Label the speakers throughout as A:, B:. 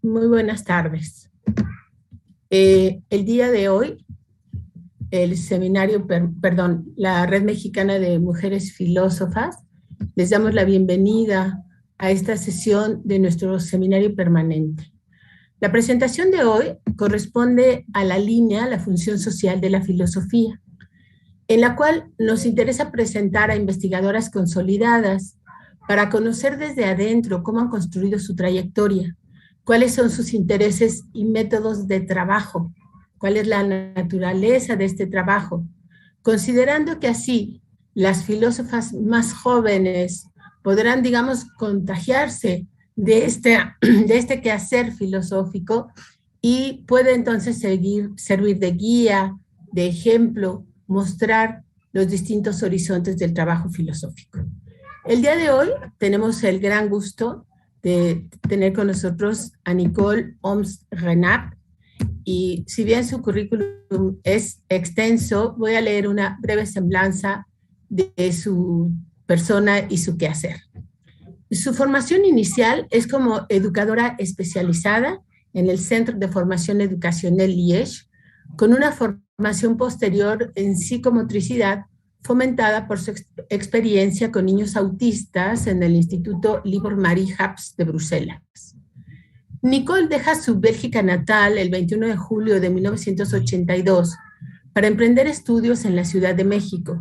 A: Muy buenas tardes. El día de hoy, el seminario, la Red Mexicana de Mujeres Filósofas, les damos la bienvenida a esta sesión de nuestro seminario permanente. La presentación de hoy corresponde a la línea, la función social de la filosofía, en la cual nos interesa presentar a investigadoras consolidadas para conocer desde adentro cómo han construido su trayectoria, cuáles son sus intereses y métodos de trabajo, cuál es la naturaleza de este trabajo, considerando que así las filósofas más jóvenes podrán, digamos, contagiarse de este quehacer filosófico y puede entonces servir de guía, de ejemplo, mostrar los distintos horizontes del trabajo filosófico. El día de hoy tenemos el gran gusto de tener con nosotros a Nicole Homs-Renard, y si bien su currículum es extenso, voy a leer una breve semblanza de su persona y su quehacer. Su formación inicial es como educadora especializada en el Centro de Formación Educacional Liège, con una formación posterior en psicomotricidad fomentada por su experiencia con niños autistas en el Instituto Libor Marie Haps de Bruselas. Nicole deja su Bélgica natal el 21 de julio de 1982 para emprender estudios en la Ciudad de México.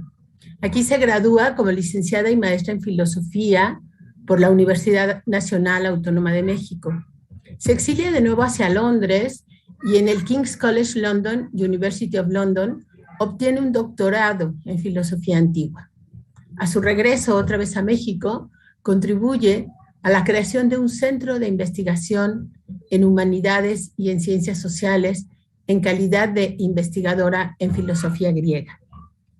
A: Aquí se gradúa como licenciada y maestra en filosofía por la Universidad Nacional Autónoma de México. Se exilia de nuevo hacia Londres y en el King's College London, University of London, obtiene un doctorado en filosofía antigua. A su regreso otra vez a México, contribuye a la creación de un centro de investigación en humanidades y en ciencias sociales en calidad de investigadora en filosofía griega.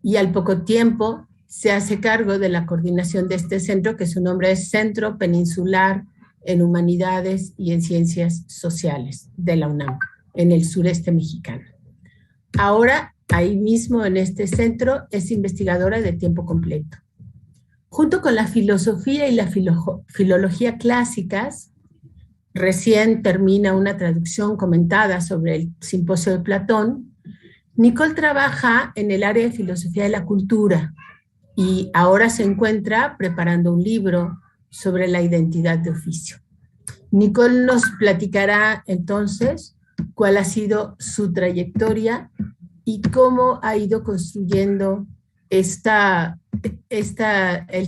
A: Y al poco tiempo se hace cargo de la coordinación de este centro, que su nombre es Centro Peninsular en Humanidades y en Ciencias Sociales de la UNAM, en el sureste mexicano. Ahora, ahí mismo en este centro, es investigadora de tiempo completo. Junto con la filosofía y la filología clásicas, recién termina una traducción comentada sobre el Simposio de Platón, Nicole trabaja en el área de filosofía de la cultura y ahora se encuentra preparando un libro sobre la identidad de oficio. Nicole nos platicará entonces cuál ha sido su trayectoria y cómo ha ido construyendo el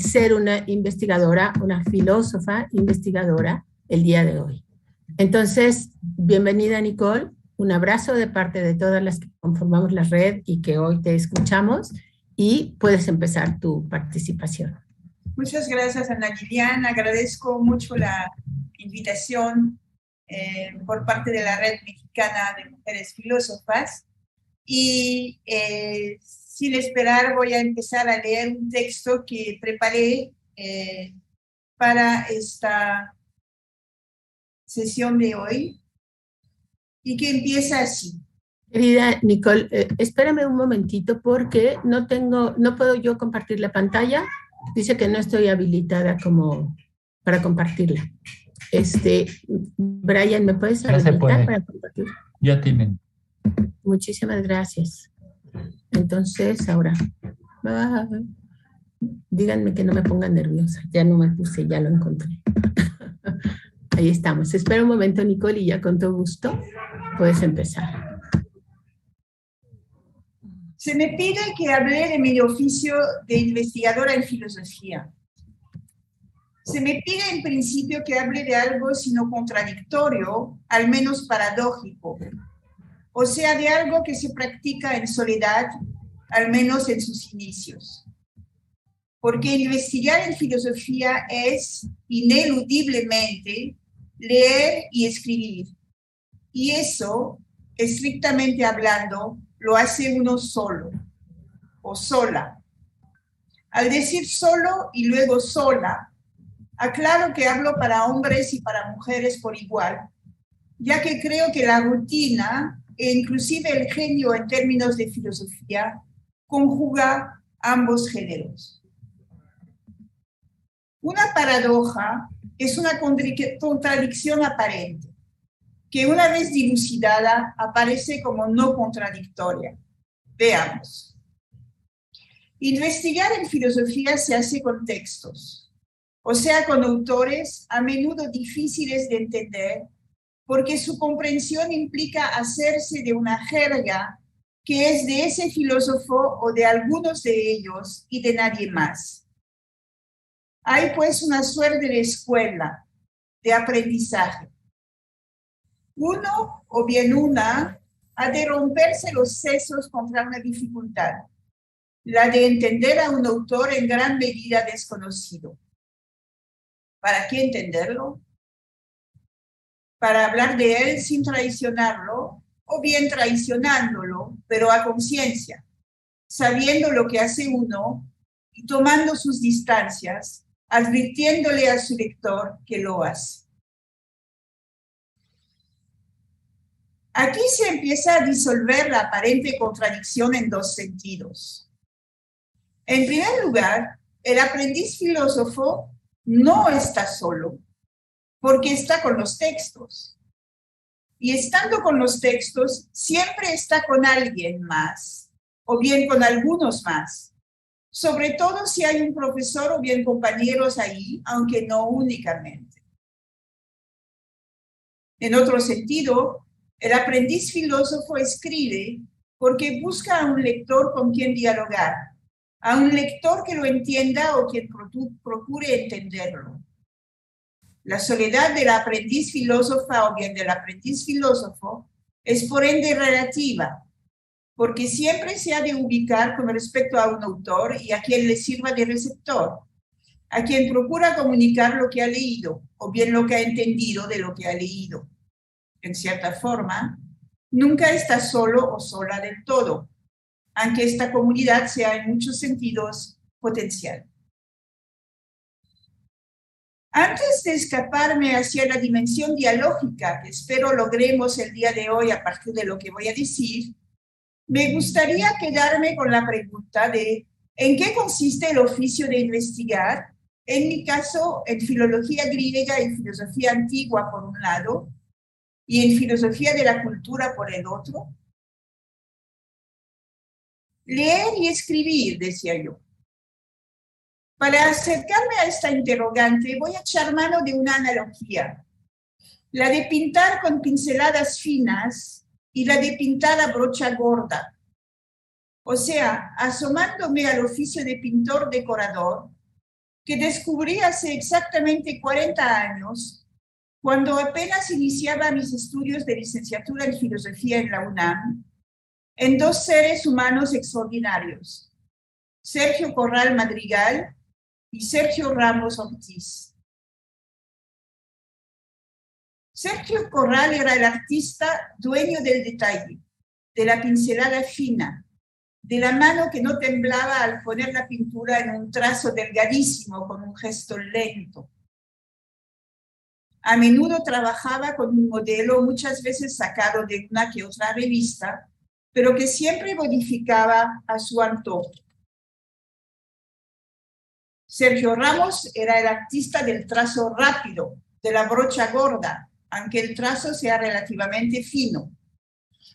A: ser una investigadora, una filósofa investigadora el día de hoy. Entonces, bienvenida Nicole, un abrazo de parte de todas las que conformamos la red y que hoy te escuchamos, y puedes empezar tu participación.
B: Muchas gracias, Ana Liliana. Agradezco mucho la invitación por parte de la Red Mexicana de Mujeres Filósofas. Y sin esperar voy a empezar a leer un texto que preparé para esta sesión de hoy y que empieza así.
A: Querida Nicole, espérame un momentito porque no puedo yo compartir la pantalla. Dice que no estoy habilitada como para compartirla. Brian, ¿me puedes habilitar para compartir?
C: Ya tienen.
A: Muchísimas gracias. Entonces, ahora, díganme que no me ponga nerviosa. Ya no me puse, ya lo encontré. Ahí estamos. Espera un momento, Nicole, y ya con todo gusto puedes empezar.
B: Se me pide que hable de mi oficio de investigadora en filosofía. Se me pide en principio que hable de algo sino contradictorio, al menos paradójico, o sea, de algo que se practica en soledad, al menos en sus inicios. Porque investigar en filosofía es, ineludiblemente, leer y escribir. Y eso, estrictamente hablando, lo hace uno solo o sola. Al decir solo y luego sola, aclaro que hablo para hombres y para mujeres por igual, ya que creo que la rutina e inclusive el genio en términos de filosofía conjuga ambos géneros. Una paradoja es una contradicción aparente. que una vez dilucidada aparece como no contradictoria. Veamos. Investigar en filosofía se hace con textos, o sea, con autores a menudo difíciles de entender, porque su comprensión implica hacerse de una jerga que es de ese filósofo o de algunos de ellos y de nadie más. Hay pues una suerte de escuela, de aprendizaje. Uno o bien una ha de romperse los sesos contra una dificultad, la de entender a un autor en gran medida desconocido. ¿Para qué entenderlo? Para hablar de él sin traicionarlo, o bien traicionándolo, pero a conciencia, sabiendo lo que hace uno y tomando sus distancias, advirtiéndole a su lector que lo hace. Aquí se empieza a disolver la aparente contradicción en dos sentidos. En primer lugar, el aprendiz filósofo no está solo, porque está con los textos. Y estando con los textos, siempre está con alguien más, o bien con algunos más. Sobre todo si hay un profesor o bien compañeros ahí, aunque no únicamente. En otro sentido, el aprendiz filósofo escribe porque busca a un lector con quien dialogar, a un lector que lo entienda o quien procure entenderlo. La soledad del aprendiz filósofa o bien del aprendiz filósofo es por ende relativa, porque siempre se ha de ubicar con respecto a un autor y a quien le sirva de receptor, a quien procura comunicar lo que ha leído o bien lo que ha entendido de lo que ha leído. En cierta forma, nunca está solo o sola del todo, aunque esta comunidad sea en muchos sentidos potencial. Antes de escaparme hacia la dimensión dialógica que espero logremos el día de hoy a partir de lo que voy a decir, me gustaría quedarme con la pregunta de ¿en qué consiste el oficio de investigar? En mi caso, en filología griega y filosofía antigua por un lado, y en filosofía de la cultura por el otro. Leer y escribir, decía yo. Para acercarme a esta interrogante, voy a echar mano de una analogía, la de pintar con pinceladas finas y la de pintar a brocha gorda. O sea, asomándome al oficio de pintor decorador, que descubrí hace exactamente 40 años, cuando apenas iniciaba mis estudios de licenciatura en filosofía en la UNAM, en dos seres humanos extraordinarios, Sergio Corral Madrigal y Sergio Ramos Ortiz. Sergio Corral era el artista dueño del detalle, de la pincelada fina, de la mano que no temblaba al poner la pintura en un trazo delgadísimo con un gesto lento. A menudo trabajaba con un modelo muchas veces sacado de una que otra revista, pero que siempre modificaba a su antojo. Sergio Ramos era el artista del trazo rápido, de la brocha gorda, aunque el trazo sea relativamente fino,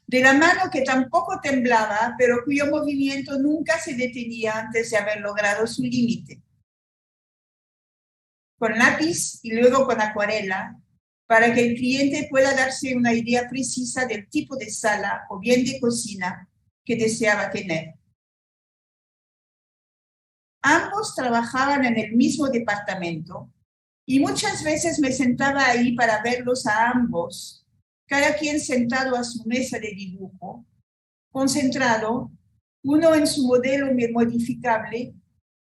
B: de la mano que tampoco temblaba, pero cuyo movimiento nunca se detenía antes de haber logrado su límite. Con lápiz y luego con acuarela, para que el cliente pueda darse una idea precisa del tipo de sala o bien de cocina que deseaba tener. Ambos trabajaban en el mismo departamento y muchas veces me sentaba ahí para verlos a ambos, cada quien sentado a su mesa de dibujo, concentrado, uno en su modelo modificable,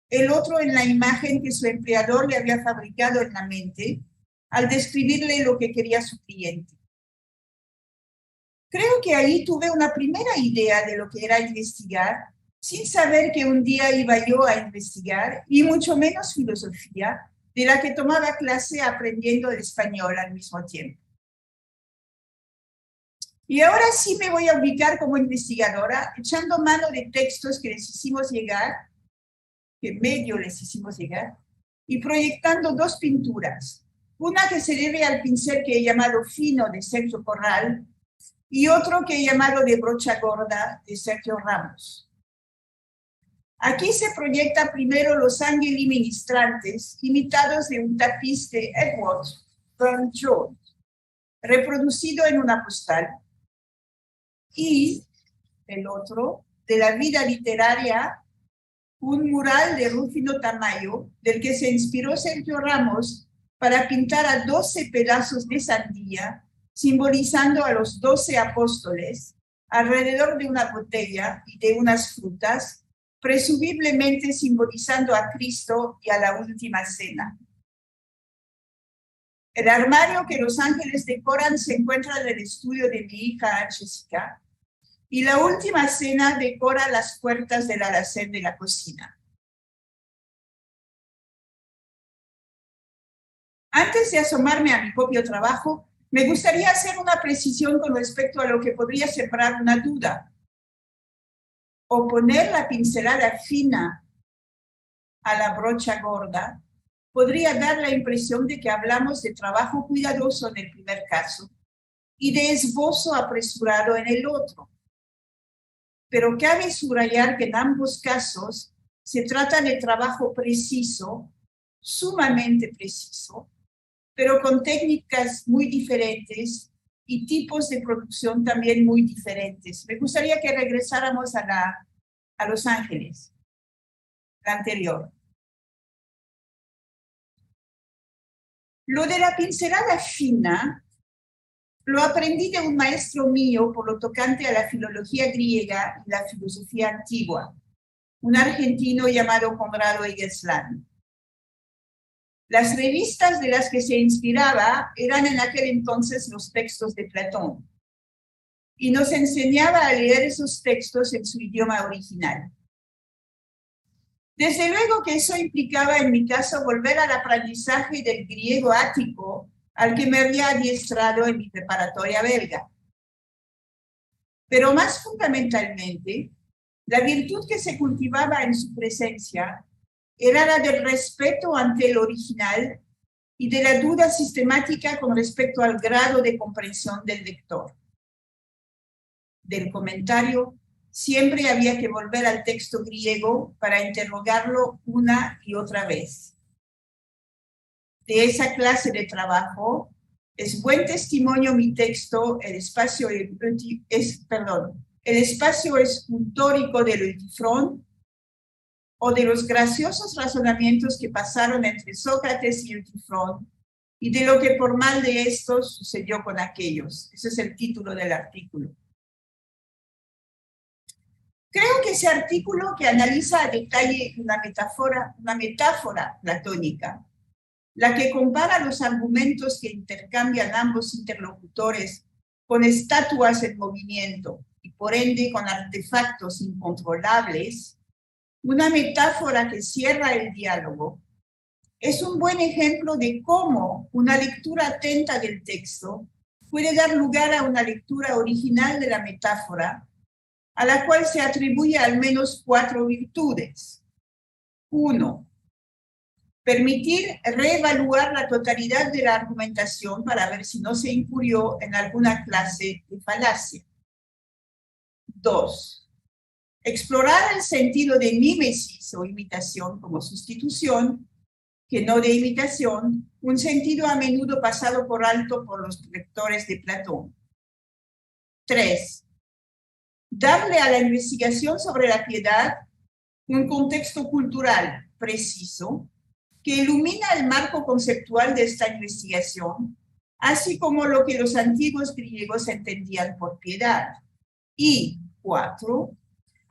B: el otro en la imagen que su empleador le había fabricado en la mente al describirle lo que quería su cliente. Creo que ahí tuve una primera idea de lo que era investigar, sin saber que un día iba yo a investigar, y mucho menos filosofía, de la que tomaba clase aprendiendo el español al mismo tiempo. Y ahora sí me voy a ubicar como investigadora, echando mano de textos que les hicimos llegar, que medio les hicimos llegar, y proyectando dos pinturas, Una que se debe al pincel que he llamado Fino de Sergio Corral y otro que he llamado de Brocha Gorda de Sergio Ramos. Aquí se proyecta primero los ángeles ministrantes, imitados de un tapiz de Edward Burne-Jones, reproducido en una postal, y el otro, de la vida literaria, un mural de Rufino Tamayo, del que se inspiró Sergio Ramos para pintar a 12 pedazos de sandía, simbolizando a los 12 apóstoles, alrededor de una botella y de unas frutas, presumiblemente simbolizando a Cristo y a la última cena. El armario que los ángeles decoran se encuentra en el estudio de mi hija Jessica, y la última cena decora las puertas del alacén de la cocina. Antes de asomarme a mi propio trabajo, me gustaría hacer una precisión con respecto a lo que podría sembrar una duda. O poner la pincelada fina a la brocha gorda podría dar la impresión de que hablamos de trabajo cuidadoso en el primer caso y de esbozo apresurado en el otro. Pero cabe subrayar que en ambos casos se trata de trabajo preciso, sumamente preciso, pero con técnicas muy diferentes y tipos de producción también muy diferentes. Me gustaría que regresáramos a Los Ángeles, la anterior. Lo de la pincelada fina lo aprendí de un maestro mío por lo tocante a la filología griega y la filosofía antigua, un argentino llamado Conrado Egueslan. Las revistas de las que se inspiraba eran en aquel entonces los textos de Platón, y nos enseñaba a leer esos textos en su idioma original. Desde luego que eso implicaba en mi caso volver al aprendizaje del griego ático al que me había adiestrado en mi preparatoria belga. Pero más fundamentalmente, la virtud que se cultivaba en su presencia era la del respeto ante el original y de la duda sistemática con respecto al grado de comprensión del lector. Del comentario, siempre había que volver al texto griego para interrogarlo una y otra vez. De esa clase de trabajo es buen testimonio mi texto, el espacio escultórico del Eutifrón, o de los graciosos razonamientos que pasaron entre Sócrates y Eutifrón, y de lo que por mal de estos sucedió con aquellos. Ese es el título del artículo. Creo que ese artículo, que analiza a detalle una metáfora platónica, la que compara los argumentos que intercambian ambos interlocutores con estatuas en movimiento y por ende con artefactos incontrolables, una metáfora que cierra el diálogo, es un buen ejemplo de cómo una lectura atenta del texto puede dar lugar a una lectura original de la metáfora, a la cual se atribuye al menos 4 virtudes. 1. Permitir reevaluar la totalidad de la argumentación para ver si no se incurrió en alguna clase de falacia. 2. Explorar el sentido de mímesis o imitación como sustitución, que no de imitación, un sentido a menudo pasado por alto por los lectores de Platón. 3. Darle a la investigación sobre la piedad un contexto cultural preciso que ilumina el marco conceptual de esta investigación, así como lo que los antiguos griegos entendían por piedad. Y 4.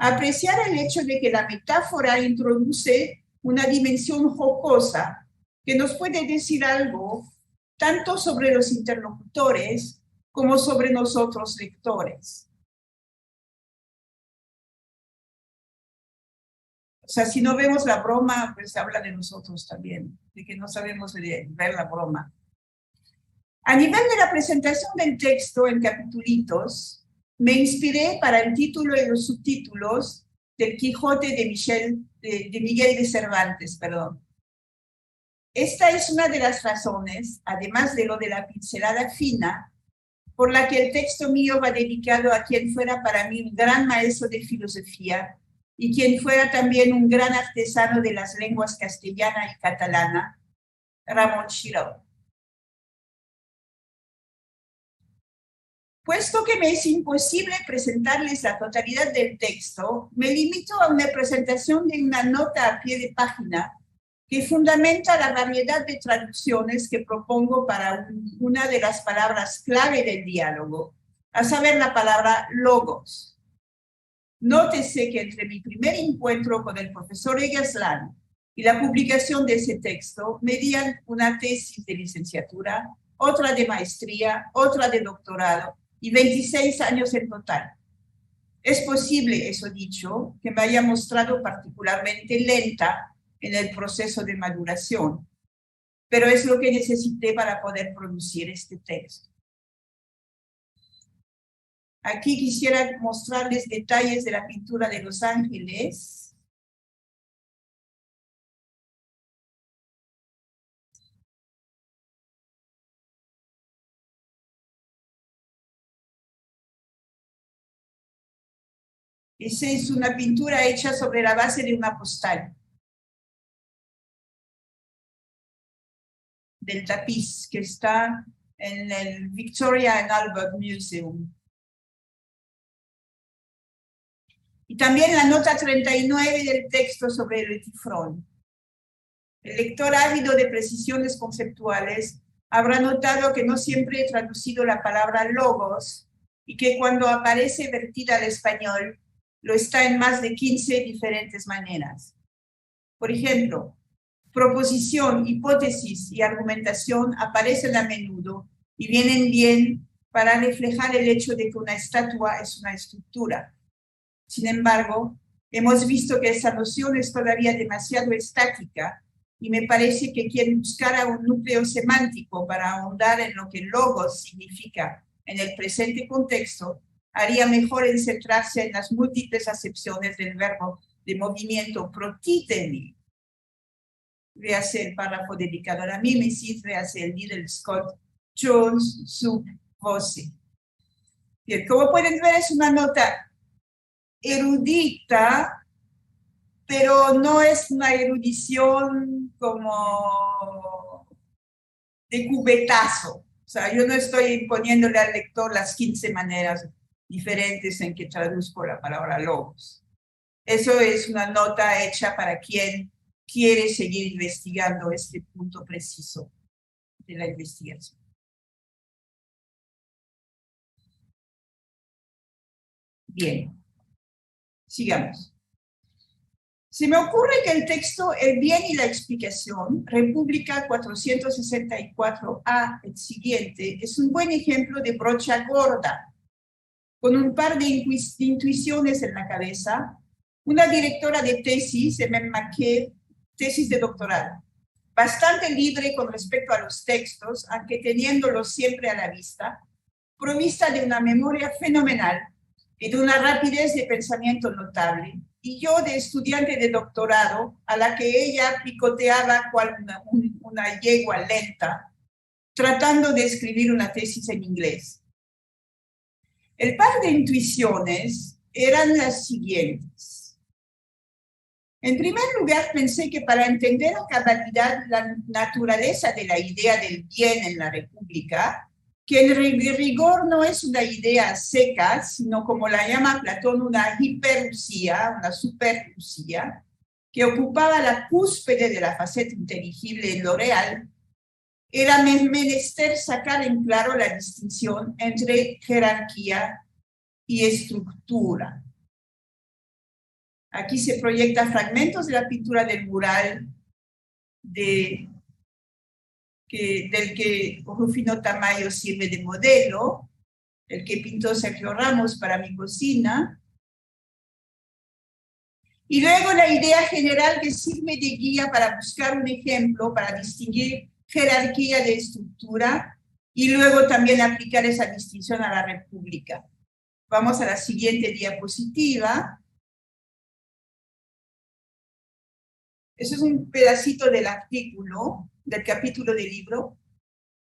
B: Apreciar el hecho de que la metáfora introduce una dimensión jocosa que nos puede decir algo tanto sobre los interlocutores como sobre nosotros lectores. O sea, si no vemos la broma, pues habla de nosotros también, de que no sabemos ver la broma. A nivel de la presentación del texto en capitulitos, me inspiré para el título y los subtítulos del Quijote de Miguel de Cervantes, perdón. Esta es una de las razones, además de lo de la pincelada fina, por la que el texto mío va dedicado a quien fuera para mí un gran maestro de filosofía y quien fuera también un gran artesano de las lenguas castellana y catalana, Ramon Xirau. Puesto que me es imposible presentarles la totalidad del texto, me limito a una presentación de una nota a pie de página que fundamenta la variedad de traducciones que propongo para una de las palabras clave del diálogo, a saber la palabra logos. Nótese que entre mi primer encuentro con el profesor Egersland y la publicación de ese texto, medían una tesis de licenciatura, otra de maestría, otra de doctorado, y 26 años en total. Es posible, eso dicho, que me haya mostrado particularmente lenta en el proceso de maduración, pero es lo que necesité para poder producir este texto. Aquí quisiera mostrarles detalles de la pintura de Los Ángeles. Esa es una pintura hecha sobre la base de una postal del tapiz que está en el Victoria and Albert Museum. Y también la nota 39 del texto sobre el Tifrón. El lector ávido de precisiones conceptuales habrá notado que no siempre he traducido la palabra logos y que cuando aparece vertida al español lo está en más de 15 diferentes maneras. Por ejemplo, proposición, hipótesis y argumentación aparecen a menudo y vienen bien para reflejar el hecho de que una estatua es una estructura. Sin embargo, hemos visto que esa noción es todavía demasiado estática y me parece que quien buscara un núcleo semántico para ahondar en lo que logos significa en el presente contexto, haría mejor en centrarse en las múltiples acepciones del verbo de movimiento protítemi. Véase el párrafo dedicado a la mímesis, véase el Liddell Scott Jones sub voce. Bien, como pueden ver, es una nota erudita, pero no es una erudición como de cubetazo. O sea, yo no estoy poniéndole al lector las 15 maneras diferentes en que traduzco la palabra logos. Eso es una nota hecha para quien quiere seguir investigando este punto preciso de la investigación. Bien, sigamos. Se me ocurre que el texto El bien y la explicación, República 464A, el siguiente, es un buen ejemplo de brocha gorda. Con un par de intuiciones en la cabeza, una directora de tesis, Emma McKay, tesis de doctorado, bastante libre con respecto a los textos, aunque teniéndolos siempre a la vista, provista de una memoria fenomenal y de una rapidez de pensamiento notable, y yo de estudiante de doctorado, a la que ella picoteaba cual una yegua lenta, tratando de escribir una tesis en inglés. El par de intuiciones eran las siguientes. En primer lugar, pensé que para entender a cabalidad la naturaleza de la idea del bien en la República, que en rigor no es una idea seca, sino como la llama Platón, una hiperusía, una superusía, que ocupaba la cúspide de la faceta inteligible en lo real, era menester sacar en claro la distinción entre jerarquía y estructura. Aquí se proyectan fragmentos de la pintura del mural del que Rufino Tamayo sirve de modelo, el que pintó Sergio Ramos para mi cocina, y luego la idea general que sirve de guía para buscar un ejemplo, para distinguir jerarquía de estructura, y luego también aplicar esa distinción a la República. Vamos a la siguiente diapositiva. Eso es un pedacito del artículo del capítulo del libro,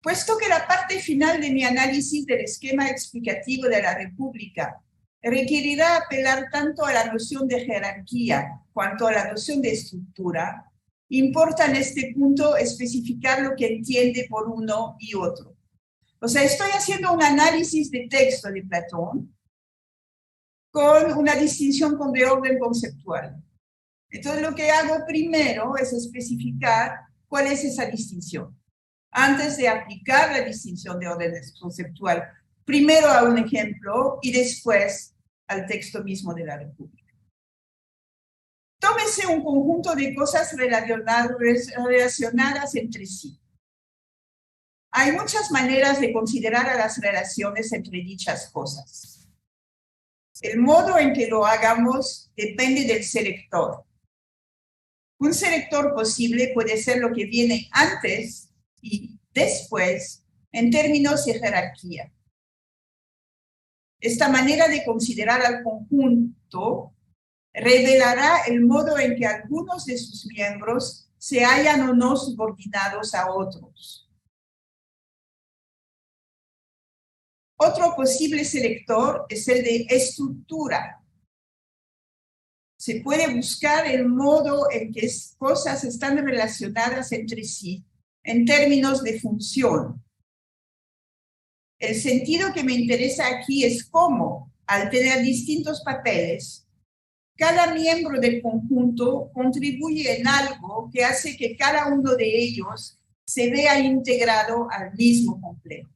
B: puesto que la parte final de mi análisis del esquema explicativo de la República requerirá apelar tanto a la noción de jerarquía cuanto a la noción de estructura, importa en este punto especificar lo que entiende por uno y otro. O sea, estoy haciendo un análisis de texto de Platón con una distinción de orden conceptual. Entonces, lo que hago primero es especificar cuál es esa distinción, antes de aplicar la distinción de orden conceptual, primero a un ejemplo y después al texto mismo de la República. Tómese un conjunto de cosas relacionadas entre sí. Hay muchas maneras de considerar a las relaciones entre dichas cosas. El modo en que lo hagamos depende del selector. Un selector posible puede ser lo que viene antes y después en términos de jerarquía. Esta manera de considerar al conjunto revelará el modo en que algunos de sus miembros se hallan o no subordinados a otros. Otro posible selector es el de estructura. Se puede buscar el modo en que cosas están relacionadas entre sí en términos de función. El sentido que me interesa aquí es cómo, al tener distintos papeles, cada miembro del conjunto contribuye en algo que hace que cada uno de ellos se vea integrado al mismo complejo.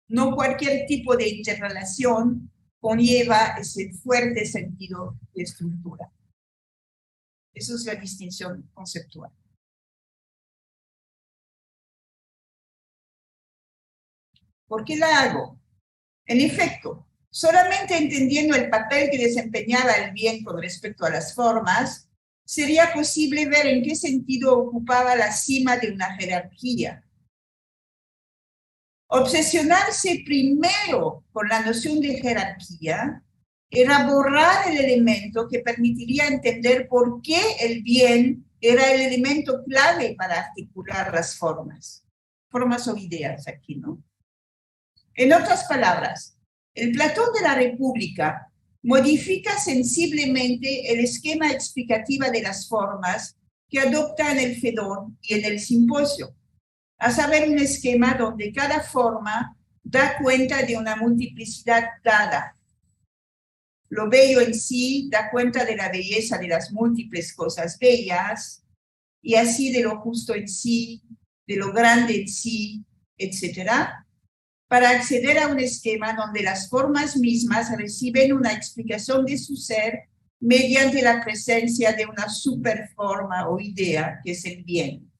B: No cualquier tipo de interrelación conlleva ese fuerte sentido de estructura. Esa es la distinción conceptual. ¿Por qué la hago? En efecto, solamente entendiendo el papel que desempeñaba el bien con respecto a las formas, sería posible ver en qué sentido ocupaba la cima de una jerarquía. Obsesionarse primero con la noción de jerarquía era borrar el elemento que permitiría entender por qué el bien era el elemento clave para articular las formas. Formas o ideas aquí, ¿no? En otras palabras, el Platón de la República modifica sensiblemente el esquema explicativo de las formas que adopta en el Fedón y en el Simposio, a saber, un esquema donde cada forma da cuenta de una multiplicidad dada. Lo bello en sí da cuenta de la belleza de las múltiples cosas bellas, y así de lo justo en sí, de lo grande en sí, etc., para acceder a un esquema donde las formas mismas reciben una explicación de su ser mediante la presencia de una superforma o idea, que es el bien.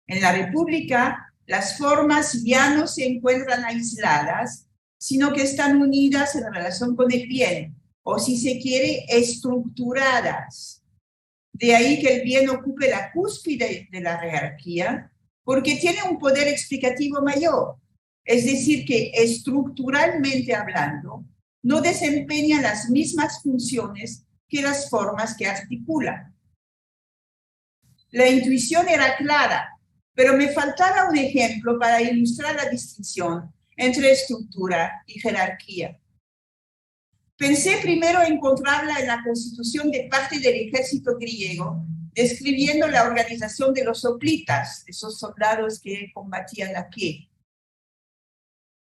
B: En la República, las formas ya no se encuentran aisladas, sino que están unidas en relación con el bien, o si se quiere, estructuradas. De ahí que el bien ocupe la cúspide de la jerarquía, porque tiene un poder explicativo mayor. Es decir, que estructuralmente hablando, no desempeña las mismas funciones que las formas que articulan. La intuición era clara, pero me faltaba un ejemplo para ilustrar la distinción entre estructura y jerarquía. Pensé primero encontrarla en la constitución de parte del ejército griego, describiendo la organización de los hoplitas, esos soldados que combatían a pie.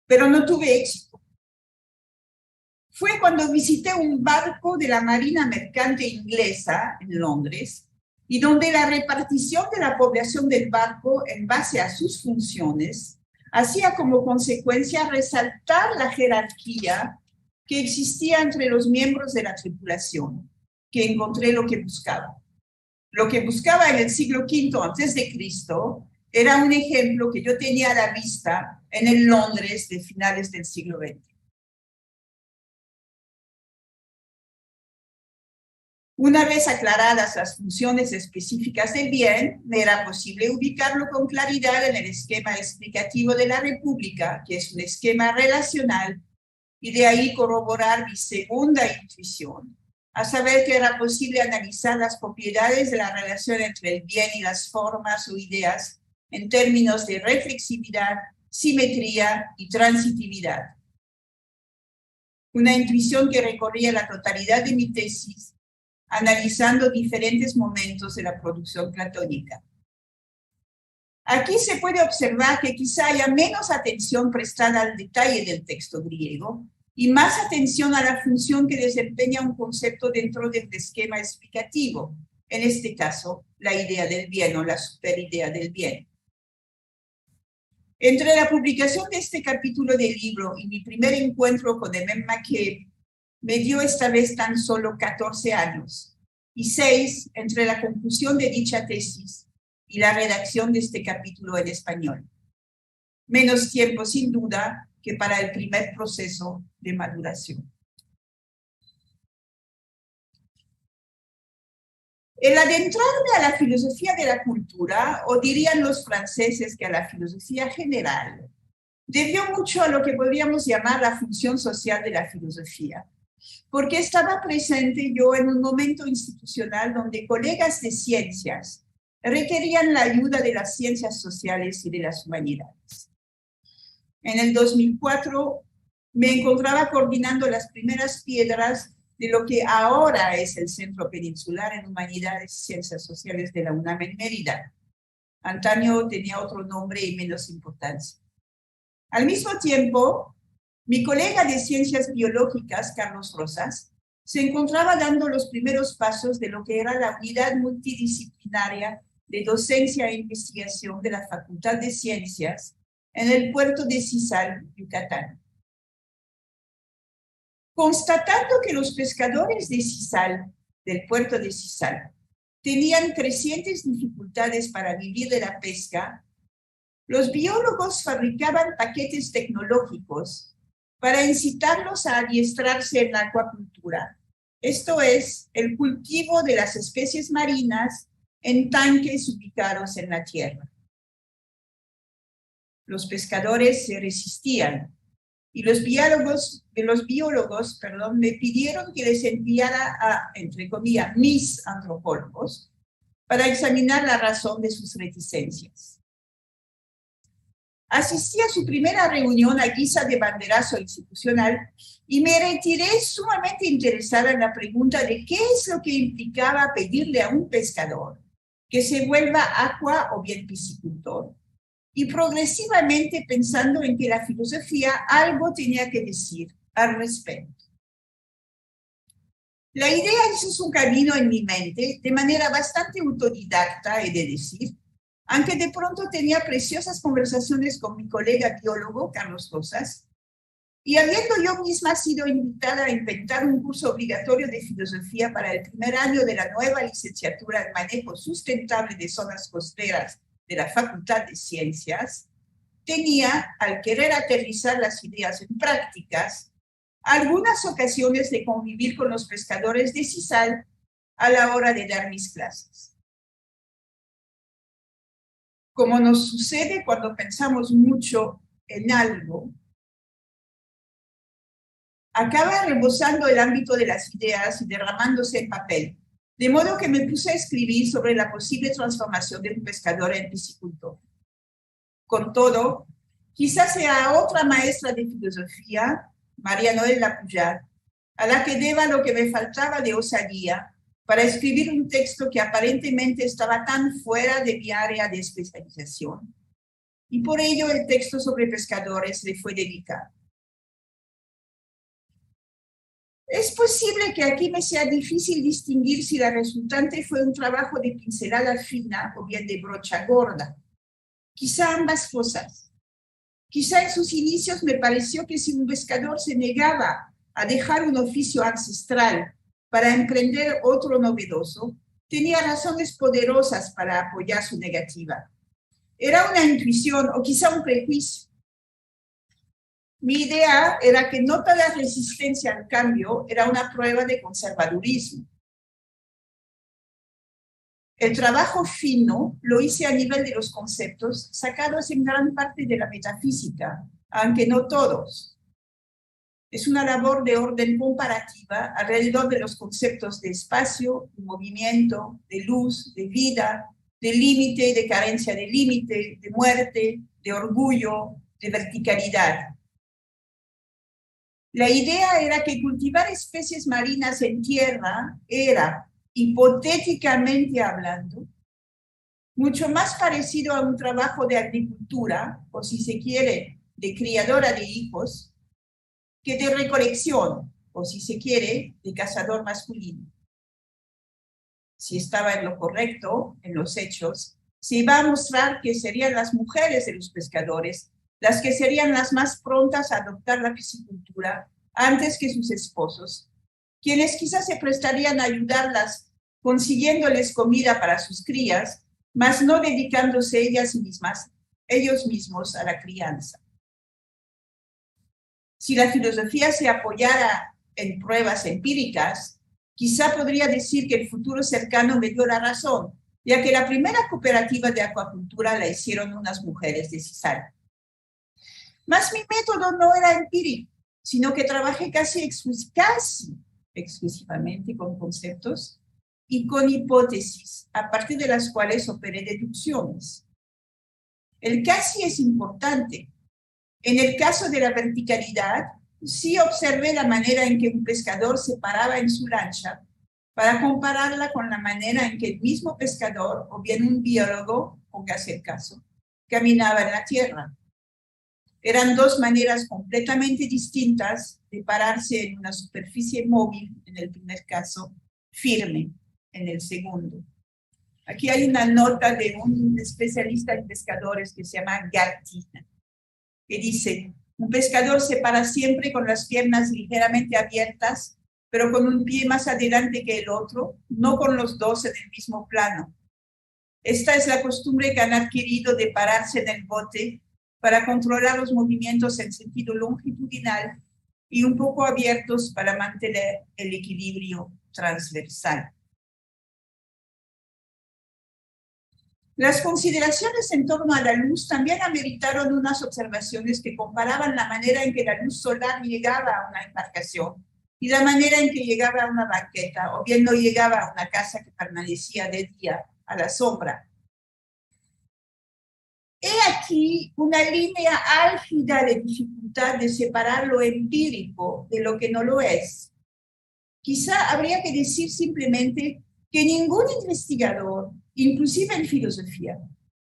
B: Pero no tuve éxito. Fue cuando visité un barco de la Marina Mercante inglesa en Londres, y donde la repartición de la población del barco en base a sus funciones hacía como consecuencia resaltar la jerarquía que existía entre los miembros de la tripulación, que encontré lo que buscaba. Lo que buscaba en el siglo V a.C. era un ejemplo que yo tenía a la vista en el Londres de finales del siglo XX. Una vez aclaradas las funciones específicas del bien, me era posible ubicarlo con claridad en el esquema explicativo de la República, que es un esquema relacional, y de ahí corroborar mi segunda intuición, a saber que era posible analizar las propiedades de la relación entre el bien y las formas o ideas en términos de reflexividad, simetría y transitividad. Una intuición que recorría la totalidad de mi tesis, analizando diferentes momentos de la producción platónica. Aquí se puede observar que quizá haya menos atención prestada al detalle del texto griego y más atención a la función que desempeña un concepto dentro del esquema explicativo, en este caso, la idea del bien o la superidea del bien. Entre la publicación de este capítulo del libro y mi primer encuentro con Emem Makeb, me dio esta vez tan solo 14 años, y 6 entre la conclusión de dicha tesis y la redacción de este capítulo en español. Menos tiempo, sin duda, que para el primer proceso de maduración. El adentrarme a la filosofía de la cultura, o dirían los franceses que a la filosofía general, debió mucho a lo que podríamos llamar la función social de la filosofía, porque estaba presente yo en un momento institucional donde colegas de ciencias requerían la ayuda de las ciencias sociales y de las humanidades. En el 2004 me encontraba coordinando las primeras piedras de lo que ahora es el Centro Peninsular en Humanidades y Ciencias Sociales de la UNAM en Mérida. Antaño tenía otro nombre y menos importancia. Al mismo tiempo, mi colega de Ciencias Biológicas, Carlos Rosas, se encontraba dando los primeros pasos de lo que era la unidad multidisciplinaria de docencia e investigación de la Facultad de Ciencias en el puerto de Sisal, Yucatán. Constatando que los pescadores de Sisal, del puerto de Sisal, tenían crecientes dificultades para vivir de la pesca, los biólogos fabricaban paquetes tecnológicos para incitarlos a adiestrarse en la acuacultura, esto es, el cultivo de las especies marinas en tanques ubicados en la tierra. Los pescadores se resistían y los biólogos me pidieron que les enviara a, entre comillas, mis antropólogos para examinar la razón de sus reticencias. Asistí a su primera reunión a guisa de banderazo institucional y me retiré sumamente interesada en la pregunta de qué es lo que implicaba pedirle a un pescador que se vuelva aqua o bien piscicultor, y progresivamente pensando en que la filosofía algo tenía que decir al respecto. La idea hizo un camino en mi mente de manera bastante autodidacta, he de decir, aunque de pronto tenía preciosas conversaciones con mi colega biólogo, Carlos Rosas, y habiendo yo misma sido invitada a inventar un curso obligatorio de filosofía para el primer año de la nueva licenciatura en manejo sustentable de zonas costeras de la Facultad de Ciencias, tenía, al querer aterrizar las ideas en prácticas, algunas ocasiones de convivir con los pescadores de Sisal a la hora de dar mis clases. Como nos sucede cuando pensamos mucho en algo, acaba rebosando el ámbito de las ideas y derramándose en papel, de modo que me puse a escribir sobre la posible transformación de un pescador en piscicultor. Con todo, quizás sea otra maestra de filosofía, María Noel Lapullat, a la que deba lo que me faltaba de osadía para escribir un texto que aparentemente estaba tan fuera de mi área de especialización. Y por ello el texto sobre pescadores le fue dedicado. Es posible que aquí me sea difícil distinguir si la resultante fue un trabajo de pincelada fina o bien de brocha gorda. Quizá ambas cosas. Quizá en sus inicios me pareció que si un pescador se negaba a dejar un oficio ancestral para emprender otro novedoso, tenía razones poderosas para apoyar su negativa. Era una intuición o quizá un prejuicio. Mi idea era que no toda resistencia al cambio era una prueba de conservadurismo. El trabajo fino lo hice a nivel de los conceptos sacados en gran parte de la metafísica, aunque no todos. Es una labor de orden comparativa alrededor de los conceptos de espacio, de movimiento, de luz, de vida, de límite, de carencia de límite, de muerte, de orgullo, de verticalidad. La idea era que cultivar especies marinas en tierra era, hipotéticamente hablando, mucho más parecido a un trabajo de agricultura, o si se quiere, de criadora de hijos, que de recolección, o si se quiere, de cazador masculino. Si estaba en lo correcto, en los hechos, se iba a mostrar que serían las mujeres de los pescadores las que serían las más prontas a adoptar la piscicultura antes que sus esposos, quienes quizás se prestarían a ayudarlas consiguiéndoles comida para sus crías, mas no dedicándose ellos mismos a la crianza. Si la filosofía se apoyara en pruebas empíricas, quizá podría decir que el futuro cercano me dio la razón, ya que la primera cooperativa de acuacultura la hicieron unas mujeres de Cisal. Mas mi método no era empírico, sino que trabajé casi exclusivamente con conceptos y con hipótesis, a partir de las cuales operé deducciones. El casi es importante. En el caso de la verticalidad, sí observé la manera en que un pescador se paraba en su lancha para compararla con la manera en que el mismo pescador, o bien un biólogo, póngase el caso, caminaba en la tierra. Eran dos maneras completamente distintas de pararse en una superficie móvil, en el primer caso, firme, en el segundo. Aquí hay una nota de un especialista en pescadores que se llama Gatti, que dice: un pescador se para siempre con las piernas ligeramente abiertas, pero con un pie más adelante que el otro, no con los dos en el mismo plano. Esta es la costumbre que han adquirido de pararse en el bote para controlar los movimientos en sentido longitudinal y un poco abiertos para mantener el equilibrio transversal. Las consideraciones en torno a la luz también ameritaron unas observaciones que comparaban la manera en que la luz solar llegaba a una embarcación y la manera en que llegaba a una banqueta, o bien no llegaba a una casa que permanecía de día a la sombra. He aquí una línea álgida de dificultad de separar lo empírico de lo que no lo es. Quizá habría que decir simplemente que ningún investigador, inclusive en filosofía,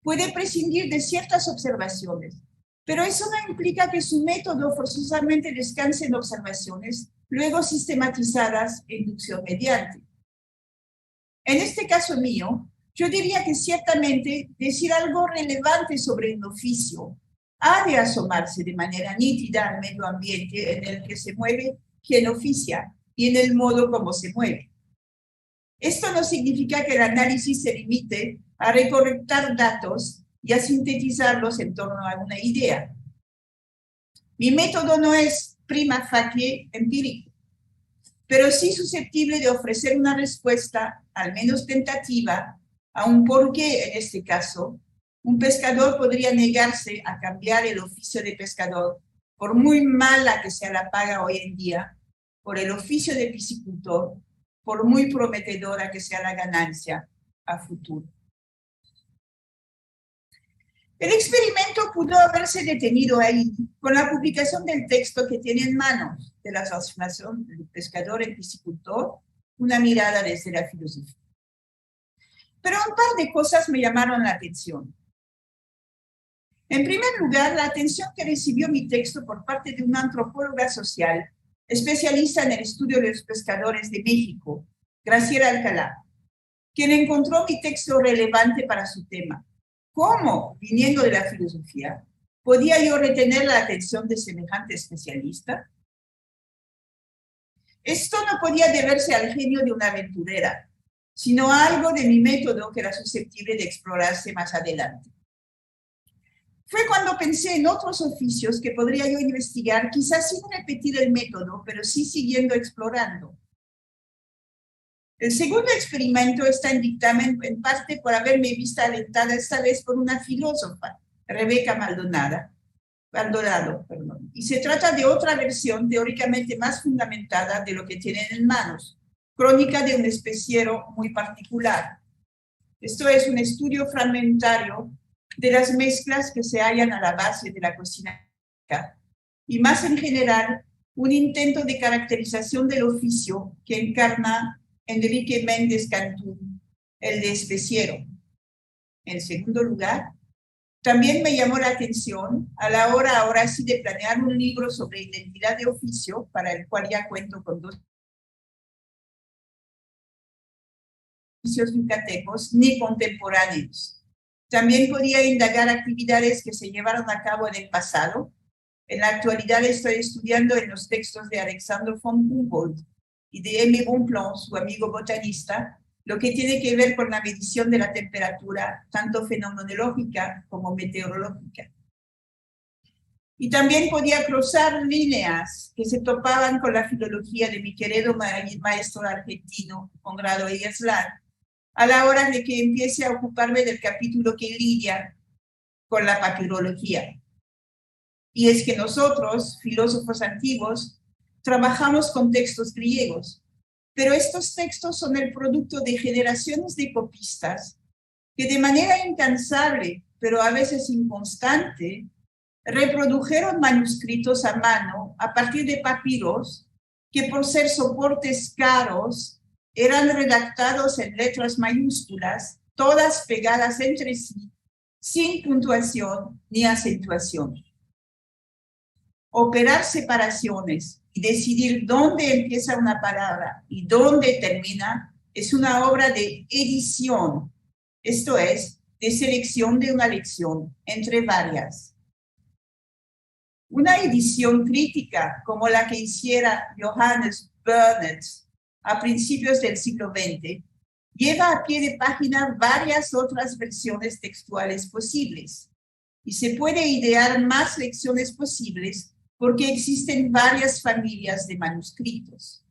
B: puede prescindir de ciertas observaciones, pero eso no implica que su método forzosamente descanse en observaciones, luego sistematizadas e inducción mediante. En este caso mío, yo diría que ciertamente decir algo relevante sobre un oficio ha de asomarse de manera nítida al medio ambiente en el que se mueve quien oficia y en el modo como se mueve. Esto no significa que el análisis se limite a recolectar datos y a sintetizarlos en torno a una idea. Mi método no es prima facie empírico, pero sí susceptible de ofrecer una respuesta, al menos tentativa, a un por qué, en este caso, un pescador podría negarse a cambiar el oficio de pescador, por muy mala que sea la paga hoy en día, por el oficio de piscicultor, por muy prometedora que sea la ganancia a futuro. El experimento pudo haberse detenido ahí con la publicación del texto que tiene en manos de la transformación del pescador en piscicultor, una mirada desde la filosofía. Pero un par de cosas me llamaron la atención. En primer lugar, la atención que recibió mi texto por parte de una antropóloga social, especialista en el estudio de los pescadores de México, Graciela Alcalá, quien encontró mi texto relevante para su tema. ¿Cómo, viniendo de la filosofía, podía yo retener la atención de semejante especialista? Esto no podía deberse al genio de una aventurera, sino a algo de mi método que era susceptible de explorarse más adelante. Fue cuando pensé en otros oficios que podría yo investigar, quizás sin repetir el método, pero sí siguiendo explorando. El segundo experimento está en dictamen en parte por haberme visto alentada esta vez por una filósofa, Rebeca Maldonada, Alvarado, perdón. Y se trata de otra versión teóricamente más fundamentada de lo que tienen en manos, Crónica de un especiero muy particular. Esto es un estudio fragmentario de las mezclas que se hallan a la base de la cocina y más en general un intento de caracterización del oficio que encarna Enrique Méndez Cantú, el de especiero. En segundo lugar, también me llamó la atención a la hora ahora sí de planear un libro sobre identidad de oficio, para el cual ya cuento con 2 oficios yucatecos ni contemporáneos. También podía indagar actividades que se llevaron a cabo en el pasado. En la actualidad estoy estudiando en los textos de Alexander von Humboldt y de Aimé Bonpland, su amigo botanista, lo que tiene que ver con la medición de la temperatura, tanto fenomenológica como meteorológica. Y también podía cruzar líneas que se topaban con la filología de mi querido maestro argentino, Conrado Eyaslan, a la hora de que empiece a ocuparme del capítulo que lidia con la papirología. Y es que nosotros, filósofos antiguos, trabajamos con textos griegos, pero estos textos son el producto de generaciones de copistas que de manera incansable, pero a veces inconstante, reprodujeron manuscritos a mano a partir de papiros que por ser soportes caros eran redactados en letras mayúsculas, todas pegadas entre sí, sin puntuación ni acentuación. Operar separaciones y decidir dónde empieza una palabra y dónde termina es una obra de edición, esto es, de selección de una lección entre varias. Una edición crítica como la que hiciera Johannes Burnet a principios del siglo XX lleva a pie de página varias otras versiones textuales posibles y se puede idear más lecciones posibles porque existen varias familias de manuscritos.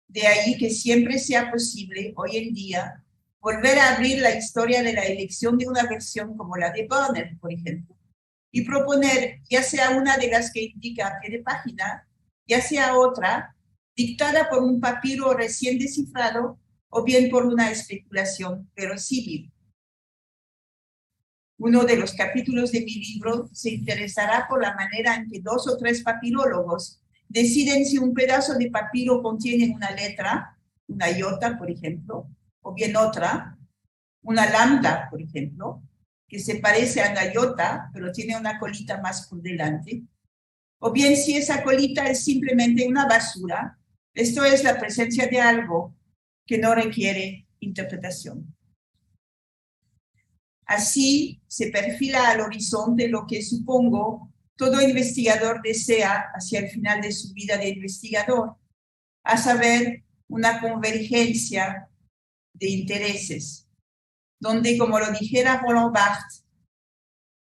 B: De ahí que siempre sea posible, hoy en día, volver a abrir la historia de la elección de una versión como la de Burnet, por ejemplo, y proponer ya sea una de las que indica a pie de página, ya sea otra, dictada por un papiro recién descifrado o bien por una especulación verosímil. Uno de los capítulos de mi libro se interesará por la manera en que 2 o 3 papirólogos deciden si un pedazo de papiro contiene una letra, una iota, por ejemplo, o bien otra, una lambda, por ejemplo, que se parece a la iota, pero tiene una colita más por delante, o bien si esa colita es simplemente una basura, esto es la presencia de algo que no requiere interpretación. Así se perfila al horizonte lo que supongo todo investigador desea hacia el final de su vida de investigador, a saber, una convergencia de intereses, donde, como lo dijera Roland Barthes,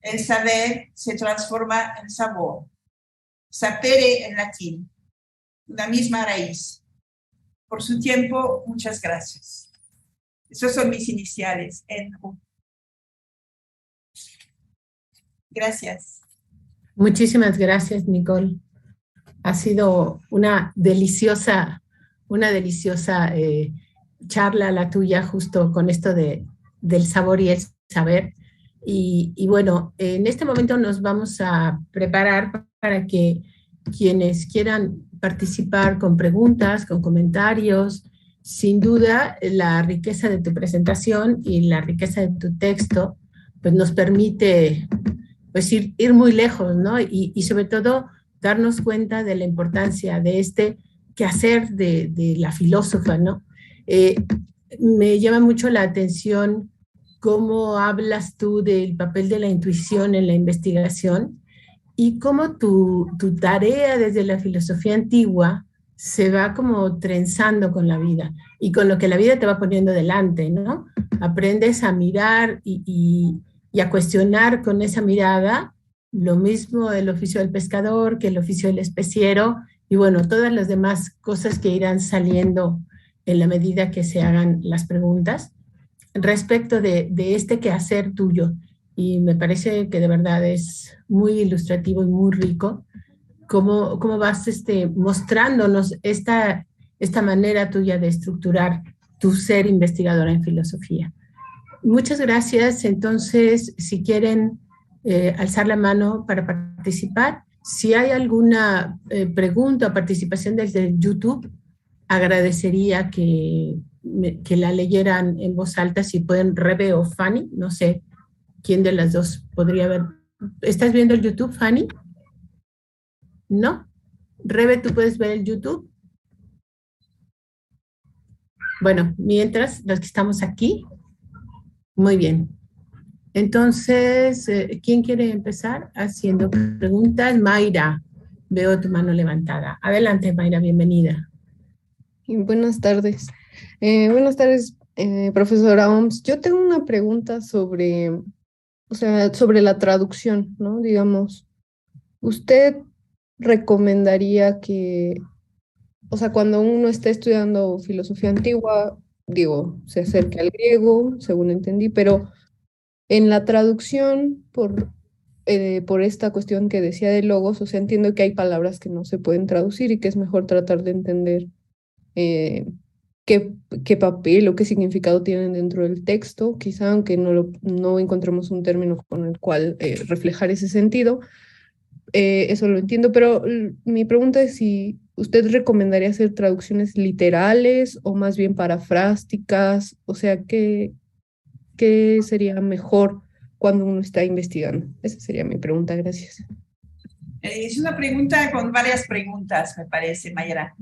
B: el saber se transforma en sabor. Sapere en latín, una misma raíz. Por su tiempo, muchas gracias. Esos son mis iniciales, Enru. Gracias.
A: Muchísimas gracias, Nicole. Ha sido una deliciosa charla la tuya, justo con esto del sabor y el saber. Y bueno, en este momento nos vamos a preparar para que quienes quieran participar con preguntas, con comentarios, sin duda la riqueza de tu presentación y la riqueza de tu texto pues nos permite pues ir muy lejos, ¿no? Y sobre todo darnos cuenta de la importancia de este quehacer de la filósofa, ¿no? Me llama mucho la atención cómo hablas tú del papel de la intuición en la investigación y cómo tu tarea desde la filosofía antigua se va como trenzando con la vida y con lo que la vida te va poniendo delante, ¿no? Aprendes a mirar y a cuestionar con esa mirada lo mismo el oficio del pescador que el oficio del especiero y bueno, todas las demás cosas que irán saliendo en la medida que se hagan las preguntas respecto de este quehacer tuyo. y me parece que de verdad es muy ilustrativo y muy rico cómo vas mostrándonos esta manera tuya de estructurar tu ser investigadora en filosofía. Muchas gracias. Entonces, si quieren alzar la mano para participar, si hay alguna pregunta o participación desde YouTube, agradecería que la leyeran en voz alta, si pueden, Rebe o Fanny, no sé quién de las dos podría ver. ¿Estás viendo el YouTube, Fanny? ¿No? Rebe, ¿tú puedes ver el YouTube? Bueno, mientras los que estamos aquí, muy bien. Entonces, ¿quién quiere empezar haciendo preguntas? Mayra, veo tu mano levantada. Adelante, Mayra, bienvenida.
C: Buenas tardes. Buenas tardes, profesora Oms. Yo tengo una pregunta sobre, o sea, sobre la traducción, ¿no? Digamos, ¿usted recomendaría que, o sea, cuando uno está estudiando filosofía antigua, digo, se acerque al griego, según entendí, pero en la traducción, por esta cuestión que decía de logos, o sea, entiendo que hay palabras que no se pueden traducir y que es mejor tratar de entender eh, qué papel o qué significado tienen dentro del texto, quizá aunque no encontremos un término con el cual reflejar ese sentido, eso lo entiendo, pero mi pregunta es si usted recomendaría hacer traducciones literales o más bien parafrásticas, o sea, ¿qué sería mejor cuando uno está investigando? Esa sería mi pregunta, gracias.
B: Es una pregunta con varias preguntas, me parece, Mayra.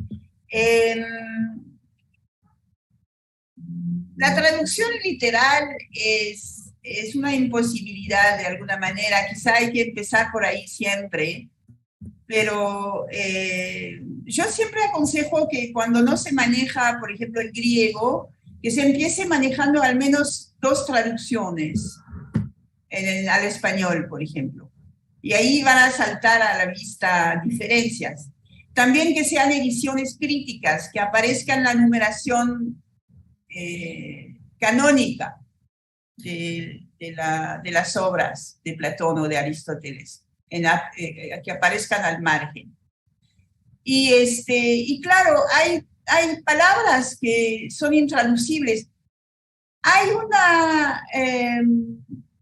B: La traducción literal es una imposibilidad de alguna manera. Quizá hay que empezar por ahí siempre, pero yo siempre aconsejo que cuando no se maneja, por ejemplo, el griego, que se empiece manejando al menos 2 traducciones al español, por ejemplo. Y ahí van a saltar a la vista diferencias. También que sean ediciones críticas, que aparezca en la numeración canónica de las obras de Platón o de Aristóteles, que aparezcan al margen. Y claro, hay palabras que son intraducibles. Hay una...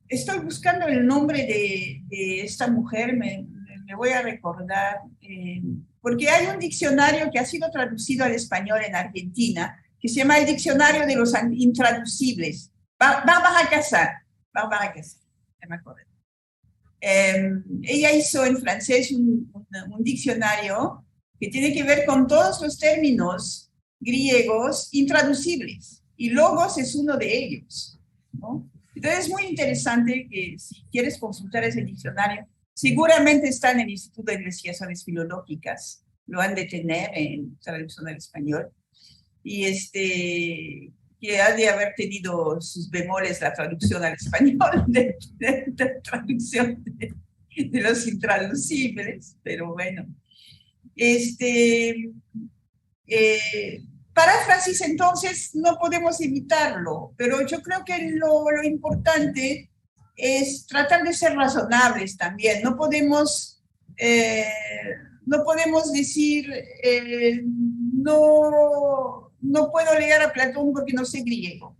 B: estoy buscando el nombre de esta mujer, me voy a recordar, porque hay un diccionario que ha sido traducido al español en Argentina, que se llama el Diccionario de los Intraducibles. Bárbara Casar, ya me acuerdo. Ella hizo en francés un diccionario que tiene que ver con todos los términos griegos intraducibles, y logos es uno de ellos, ¿no? Entonces es muy interesante que si quieres consultar ese diccionario, seguramente está en el Instituto de Investigaciones Filológicas, lo han de tener en traducción al español, y que ha de haber tenido sus bemoles la traducción al español de traducción de los intraducibles, pero bueno. Paráfrasis, entonces, no podemos evitarlo, pero yo creo que lo importante es tratar de ser razonables también. No podemos decir, no puedo leer a Platón porque no sé griego,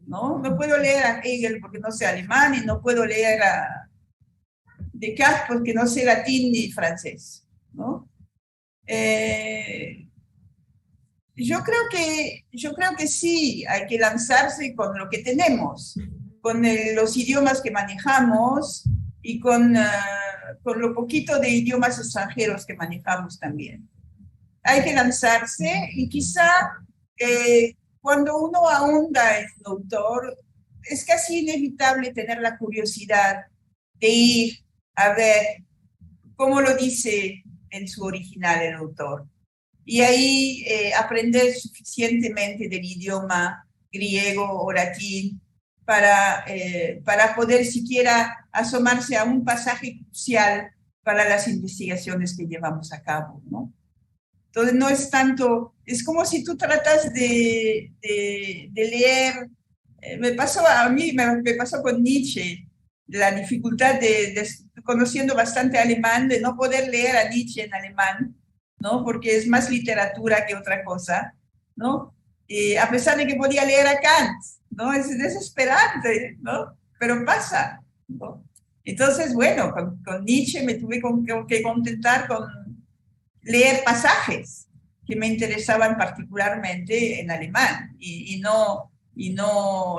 B: ¿no? No puedo leer a Hegel porque no sé alemán, y no puedo leer a Descartes porque no sé latín ni francés, ¿no? Yo creo que sí, hay que lanzarse con lo que tenemos, con los idiomas que manejamos y con lo poquito de idiomas extranjeros que manejamos también. Hay que lanzarse, y quizá cuando uno ahonda en un autor, es casi inevitable tener la curiosidad de ir a ver cómo lo dice en su original el autor. Y ahí aprender suficientemente del idioma griego o latín para poder siquiera asomarse a un pasaje crucial para las investigaciones que llevamos a cabo, ¿no? Entonces no es tanto, es como si tú tratas de leer, me pasó con Nietzsche, la dificultad conociendo bastante alemán, de no poder leer a Nietzsche en alemán, ¿no? Porque es más literatura que otra cosa, ¿no? A pesar de que podía leer a Kant, ¿no? Es desesperante, ¿no? Pero pasa, ¿no? Entonces, bueno, con Nietzsche me tuve que contentar con leer pasajes que me interesaban particularmente en alemán y no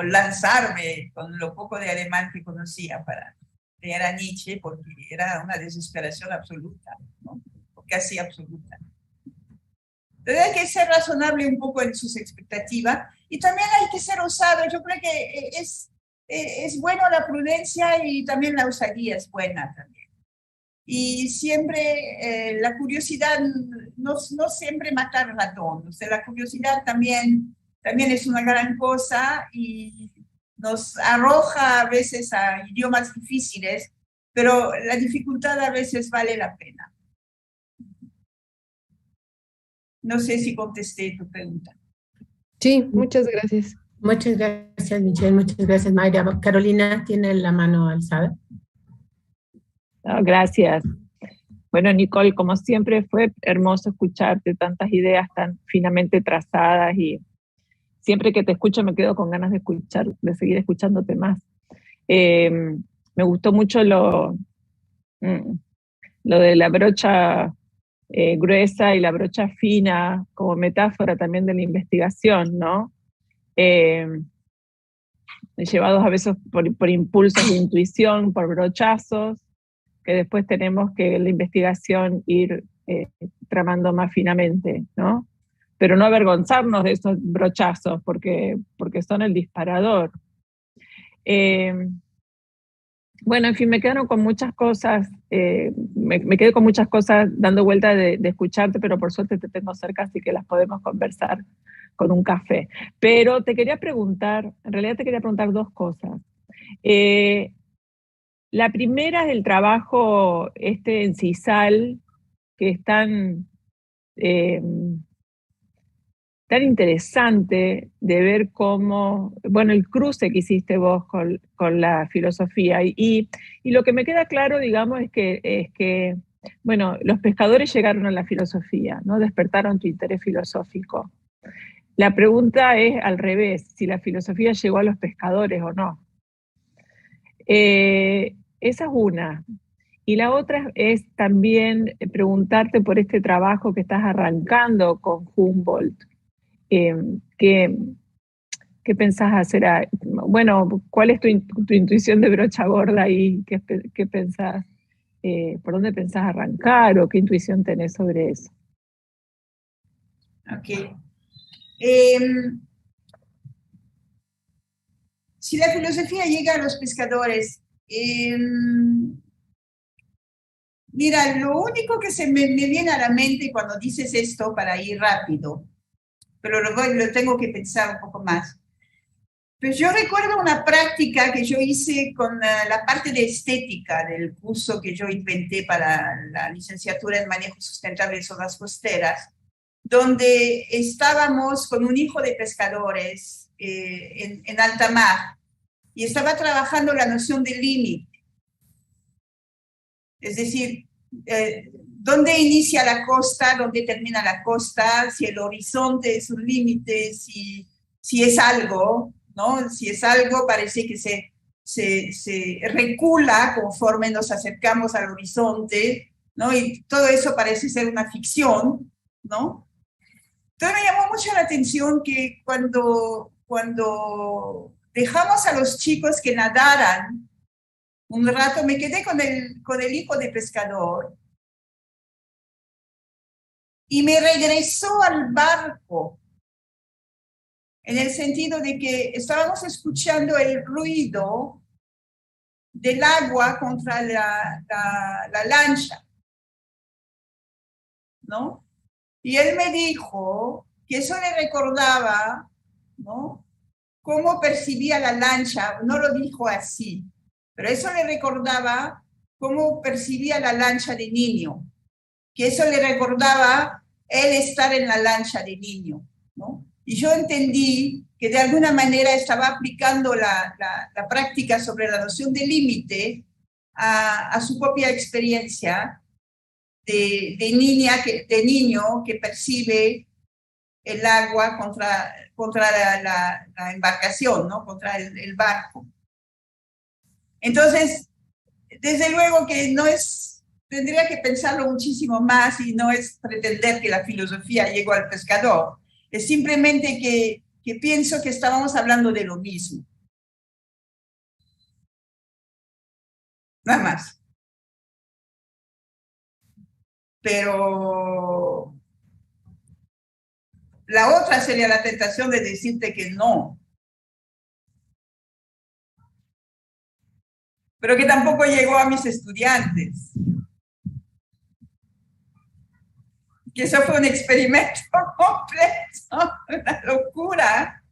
B: lanzarme con lo poco de alemán que conocía para leer a Nietzsche, porque era una desesperación absoluta, ¿no? Casi absoluta. Entonces hay que ser razonable un poco en sus expectativas y también hay que ser osado. Yo creo que es bueno la prudencia y también la osadía es buena también. Y siempre la curiosidad, no siempre matar al ratón, o sea, la curiosidad también es una gran cosa y nos arroja a veces a idiomas difíciles, pero la dificultad a veces vale la pena. No sé si contesté tu pregunta.
C: Sí, muchas gracias.
A: Muchas gracias, Michelle. Muchas gracias, Mayra. Carolina tiene la mano alzada.
D: No, gracias. Bueno, Nicole, como siempre fue hermoso escucharte, tantas ideas tan finamente trazadas y siempre que te escucho me quedo con ganas de seguir escuchándote más. Me gustó mucho lo de la brocha gruesa y la brocha fina como metáfora también de la investigación, ¿no? Llevados a veces por impulsos de intuición, por brochazos, que después tenemos que la investigación ir tramando más finamente, ¿no? Pero no avergonzarnos de esos brochazos, porque son el disparador. Bueno, en fin, me quedaron con muchas cosas, me quedé con muchas cosas dando vuelta de escucharte, pero por suerte te tengo cerca, así que las podemos conversar con un café. Pero te quería preguntar, en realidad te quería preguntar dos cosas. La primera es el trabajo en CISAL, que es tan interesante de ver cómo, bueno, el cruce que hiciste vos con la filosofía. Y lo que me queda claro, digamos, es que, bueno, los pescadores llegaron a la filosofía, ¿no? Despertaron tu interés filosófico. La pregunta es al revés, si la filosofía llegó a los pescadores o no. Esa es una. Y la otra es también preguntarte por este trabajo que estás arrancando con Humboldt. ¿Qué pensás hacer? Bueno, ¿cuál es tu intuición de brocha gorda ahí? ¿Qué pensás? ¿Por dónde pensás arrancar o qué intuición tenés sobre eso?
B: Ok. Si la filosofía llega a los pescadores, mira, lo único que se me viene a la mente cuando dices esto, para ir rápido, pero lo tengo que pensar un poco más. Pues yo recuerdo una práctica que yo hice con la parte de estética del curso que yo inventé para la licenciatura en manejo sustentable de zonas costeras, donde estábamos con un hijo de pescadores en alta mar y estaba trabajando la noción de límite. Es decir, ¿dónde inicia la costa? ¿Dónde termina la costa? Si el horizonte es un límite, si es algo, ¿no? Si es algo, parece que se recula conforme nos acercamos al horizonte, ¿no? Y todo eso parece ser una ficción, ¿no? Entonces me llamó mucho la atención que cuando dejamos a los chicos que nadaran un rato, me quedé con el hijo de pescador y me regresó al barco, en el sentido de que estábamos escuchando el ruido del agua contra la lancha, ¿no? Y él me dijo que eso le recordaba, ¿no?, cómo percibía la lancha. No lo dijo así, pero eso le recordaba cómo percibía la lancha de niño, que eso le recordaba él estar en la lancha de niño, ¿no? Y yo entendí que de alguna manera estaba aplicando la práctica sobre la noción de límite a su propia experiencia de niño que percibe el agua contra la embarcación, ¿no? Contra el barco. Entonces, desde luego que tendría que pensarlo muchísimo más y no es pretender que la filosofía llegó al pescador. Es simplemente que pienso que estábamos hablando de lo mismo. Nada más. Pero la otra sería la tentación de decirte que no. Pero que tampoco llegó a mis estudiantes. Que eso fue un experimento completo, una locura.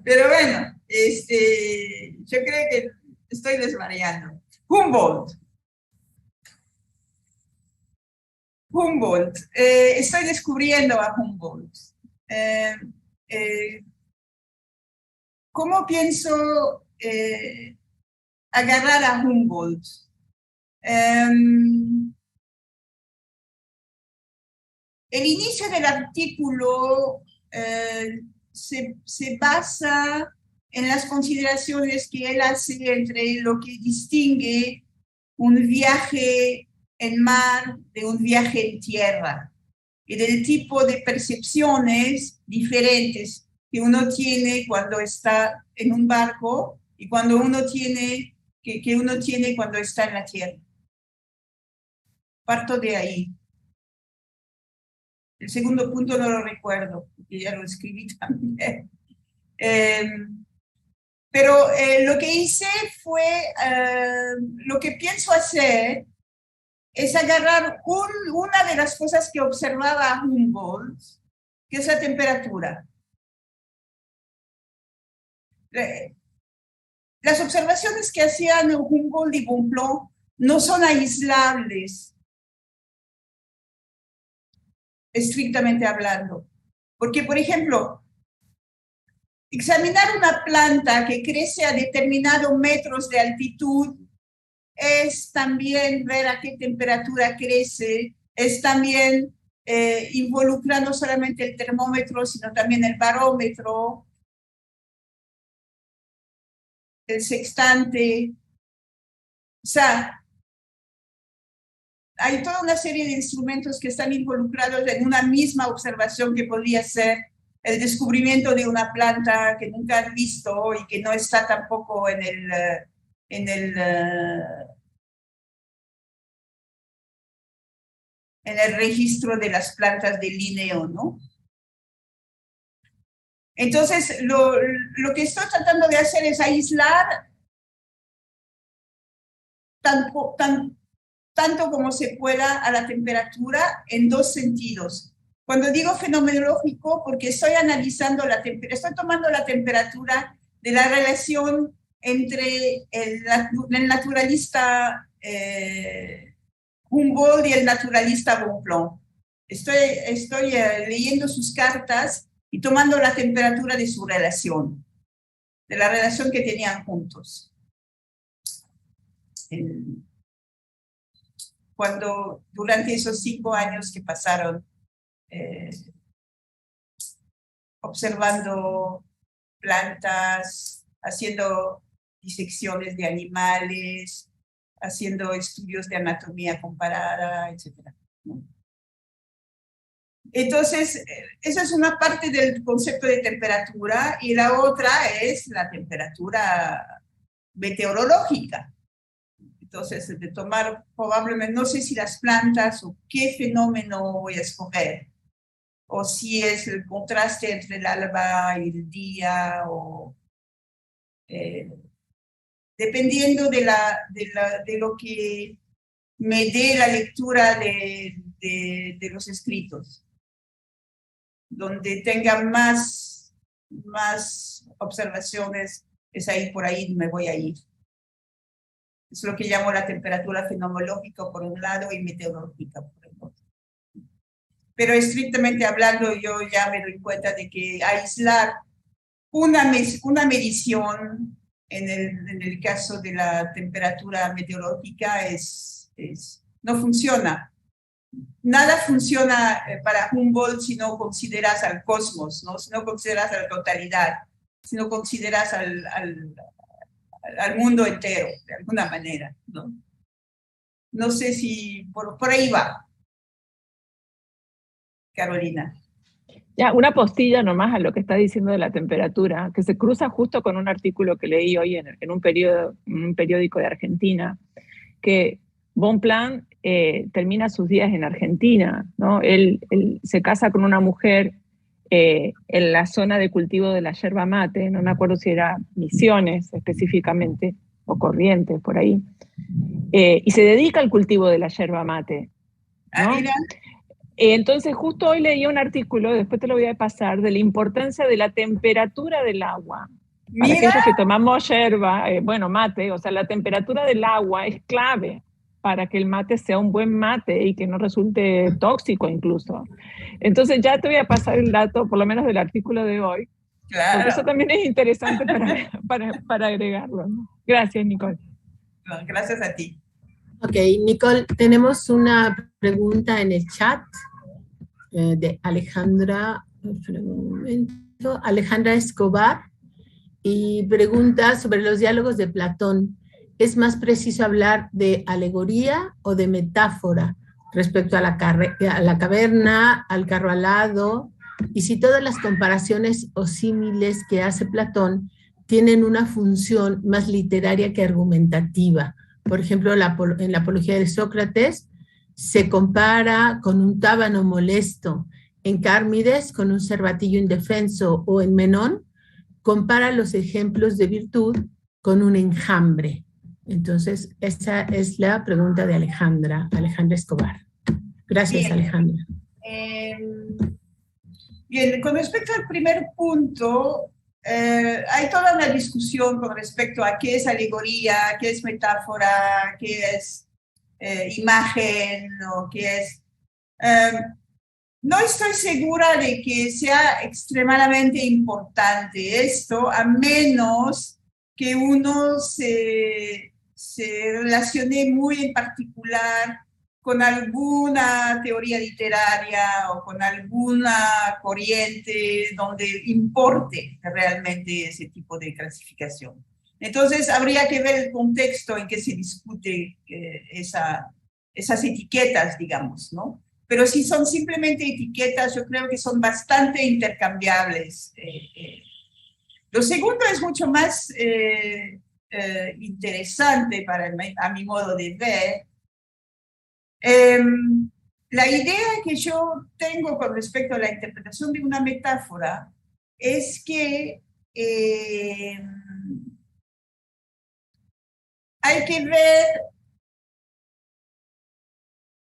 B: Pero bueno, yo creo que estoy desvariando. Humboldt. Estoy descubriendo a Humboldt. ¿Cómo pienso agarrar a Humboldt? El inicio del artículo se basa en las consideraciones que él hace entre lo que distingue un viaje en mar de un viaje en tierra y del tipo de percepciones diferentes que uno tiene cuando está en un barco y cuando uno tiene, que uno tiene cuando está en la tierra. Parto de ahí. El segundo punto no lo recuerdo, porque ya lo escribí también. Pero lo que hice fue, lo que pienso hacer es agarrar una de las cosas que observaba Humboldt, que es la temperatura. Las observaciones que hacían Humboldt y Bonpland no son aislables, estrictamente hablando. Porque, por ejemplo, examinar una planta que crece a determinados metros de altitud es también ver a qué temperatura crece, es también involucrar no solamente el termómetro, sino también el barómetro, el sextante. O sea, hay toda una serie de instrumentos que están involucrados en una misma observación que podría ser el descubrimiento de una planta que nunca has visto y que no está tampoco en el registro de las plantas de Linneo, ¿no? Entonces, lo que estoy tratando de hacer es aislar tanto como se pueda a la temperatura en dos sentidos. Cuando digo fenomenológico, porque estoy analizando estoy tomando la temperatura de la relación entre el naturalista Humboldt y el naturalista Bonpland. Estoy leyendo sus cartas y tomando la temperatura de su relación, de la relación que tenían juntos. Cuando durante esos 5 años que pasaron observando plantas, haciendo disecciones de animales, haciendo estudios de anatomía comparada, etc. Entonces, esa es una parte del concepto de temperatura y la otra es la temperatura meteorológica. Entonces, de tomar probablemente, no sé si las plantas o qué fenómeno voy a escoger, o si es el contraste entre el alba y el día, o dependiendo de lo que me dé la lectura de los escritos, donde tenga más observaciones, es ahí, por ahí me voy a ir. Es lo que llamo la temperatura fenomenológica por un lado y meteorológica por el otro. pero estrictamente hablando yo ya me doy cuenta de que aislar una medición en el caso de la temperatura meteorológica no funciona. Nada funciona para Humboldt si no consideras al cosmos, ¿no? Si no consideras a la totalidad, si no consideras al mundo entero, de alguna manera, ¿no? No sé si por ahí va, Carolina.
D: Ya, una postilla nomás a lo que está diciendo de la temperatura, que se cruza justo con un artículo que leí hoy en un periódico de Argentina, que Bonpland termina sus días en Argentina, ¿no? Él se casa con una mujer en la zona de cultivo de la yerba mate, no me acuerdo si era Misiones específicamente, o Corrientes, por ahí, y se dedica al cultivo de la yerba mate, ¿no?
B: Ah, mira.
D: Entonces, justo hoy leí un artículo, después te lo voy a pasar, de la importancia de la temperatura del agua. Para aquellos que tomamos yerba, mate, o sea, la temperatura del agua es clave para que el mate sea un buen mate y que no resulte tóxico incluso. Entonces ya te voy a pasar el dato, por lo menos del artículo de hoy,
B: Claro.
D: porque eso también es interesante para agregarlo, ¿no? Gracias, Nicole.
B: No, gracias a ti.
A: Ok, Nicole, tenemos una pregunta en el chat de Alejandra, Alejandra Escobar, y pregunta sobre los diálogos de Platón. ¿Es más preciso hablar de alegoría o de metáfora respecto a la caverna, al carro alado? Y si todas las comparaciones o símiles que hace Platón tienen una función más literaria que argumentativa. Por ejemplo, en la Apología de Sócrates se compara con un tábano molesto, en Cármides con un cervatillo indefenso, o en Menón compara los ejemplos de virtud con un enjambre. Entonces, esa es la pregunta de Alejandra Escobar. Gracias, bien. Alejandra.
B: Bien, con respecto al primer punto, hay toda una discusión con respecto a qué es alegoría, qué es metáfora, qué es imagen, o qué es... no estoy segura de que sea extremadamente importante esto, a menos que uno se relacione muy en particular con alguna teoría literaria o con alguna corriente donde importe realmente ese tipo de clasificación. Entonces, habría que ver el contexto en que se discute esas etiquetas, digamos, ¿no? Pero si son simplemente etiquetas, yo creo que son bastante intercambiables. Lo segundo es mucho más interesante a mi modo de ver. La idea que yo tengo con respecto a la interpretación de una metáfora es que hay que ver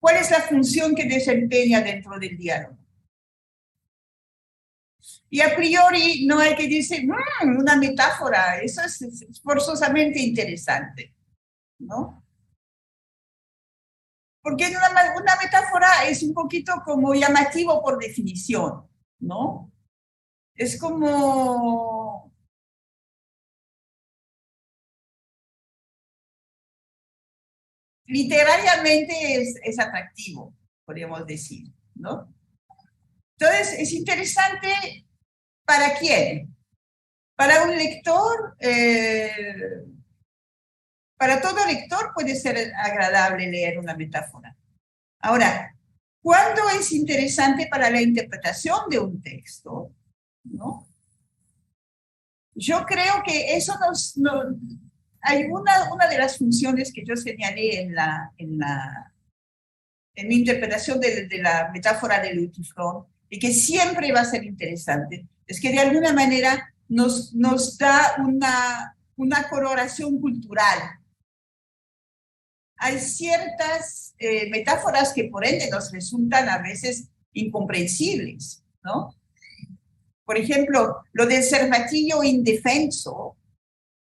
B: cuál es la función que desempeña dentro del diálogo. Y a priori no hay que decir, una metáfora, eso es forzosamente interesante, ¿no? Porque una metáfora es un poquito como llamativo por definición, ¿no? Es como... literariamente es atractivo, podríamos decir, ¿no? Entonces, es interesante ¿para quién? Para un lector, para todo lector puede ser agradable leer una metáfora. Ahora, ¿cuándo es interesante para la interpretación de un texto? ¿No? Yo creo que eso hay una de las funciones que yo señalé en mi interpretación de la metáfora de Louis Tiffron, y que siempre va a ser interesante, es que de alguna manera nos da una coloración cultural. Hay ciertas metáforas que por ende nos resultan a veces incomprensibles, ¿no? Por ejemplo, lo del cervatillo indefenso,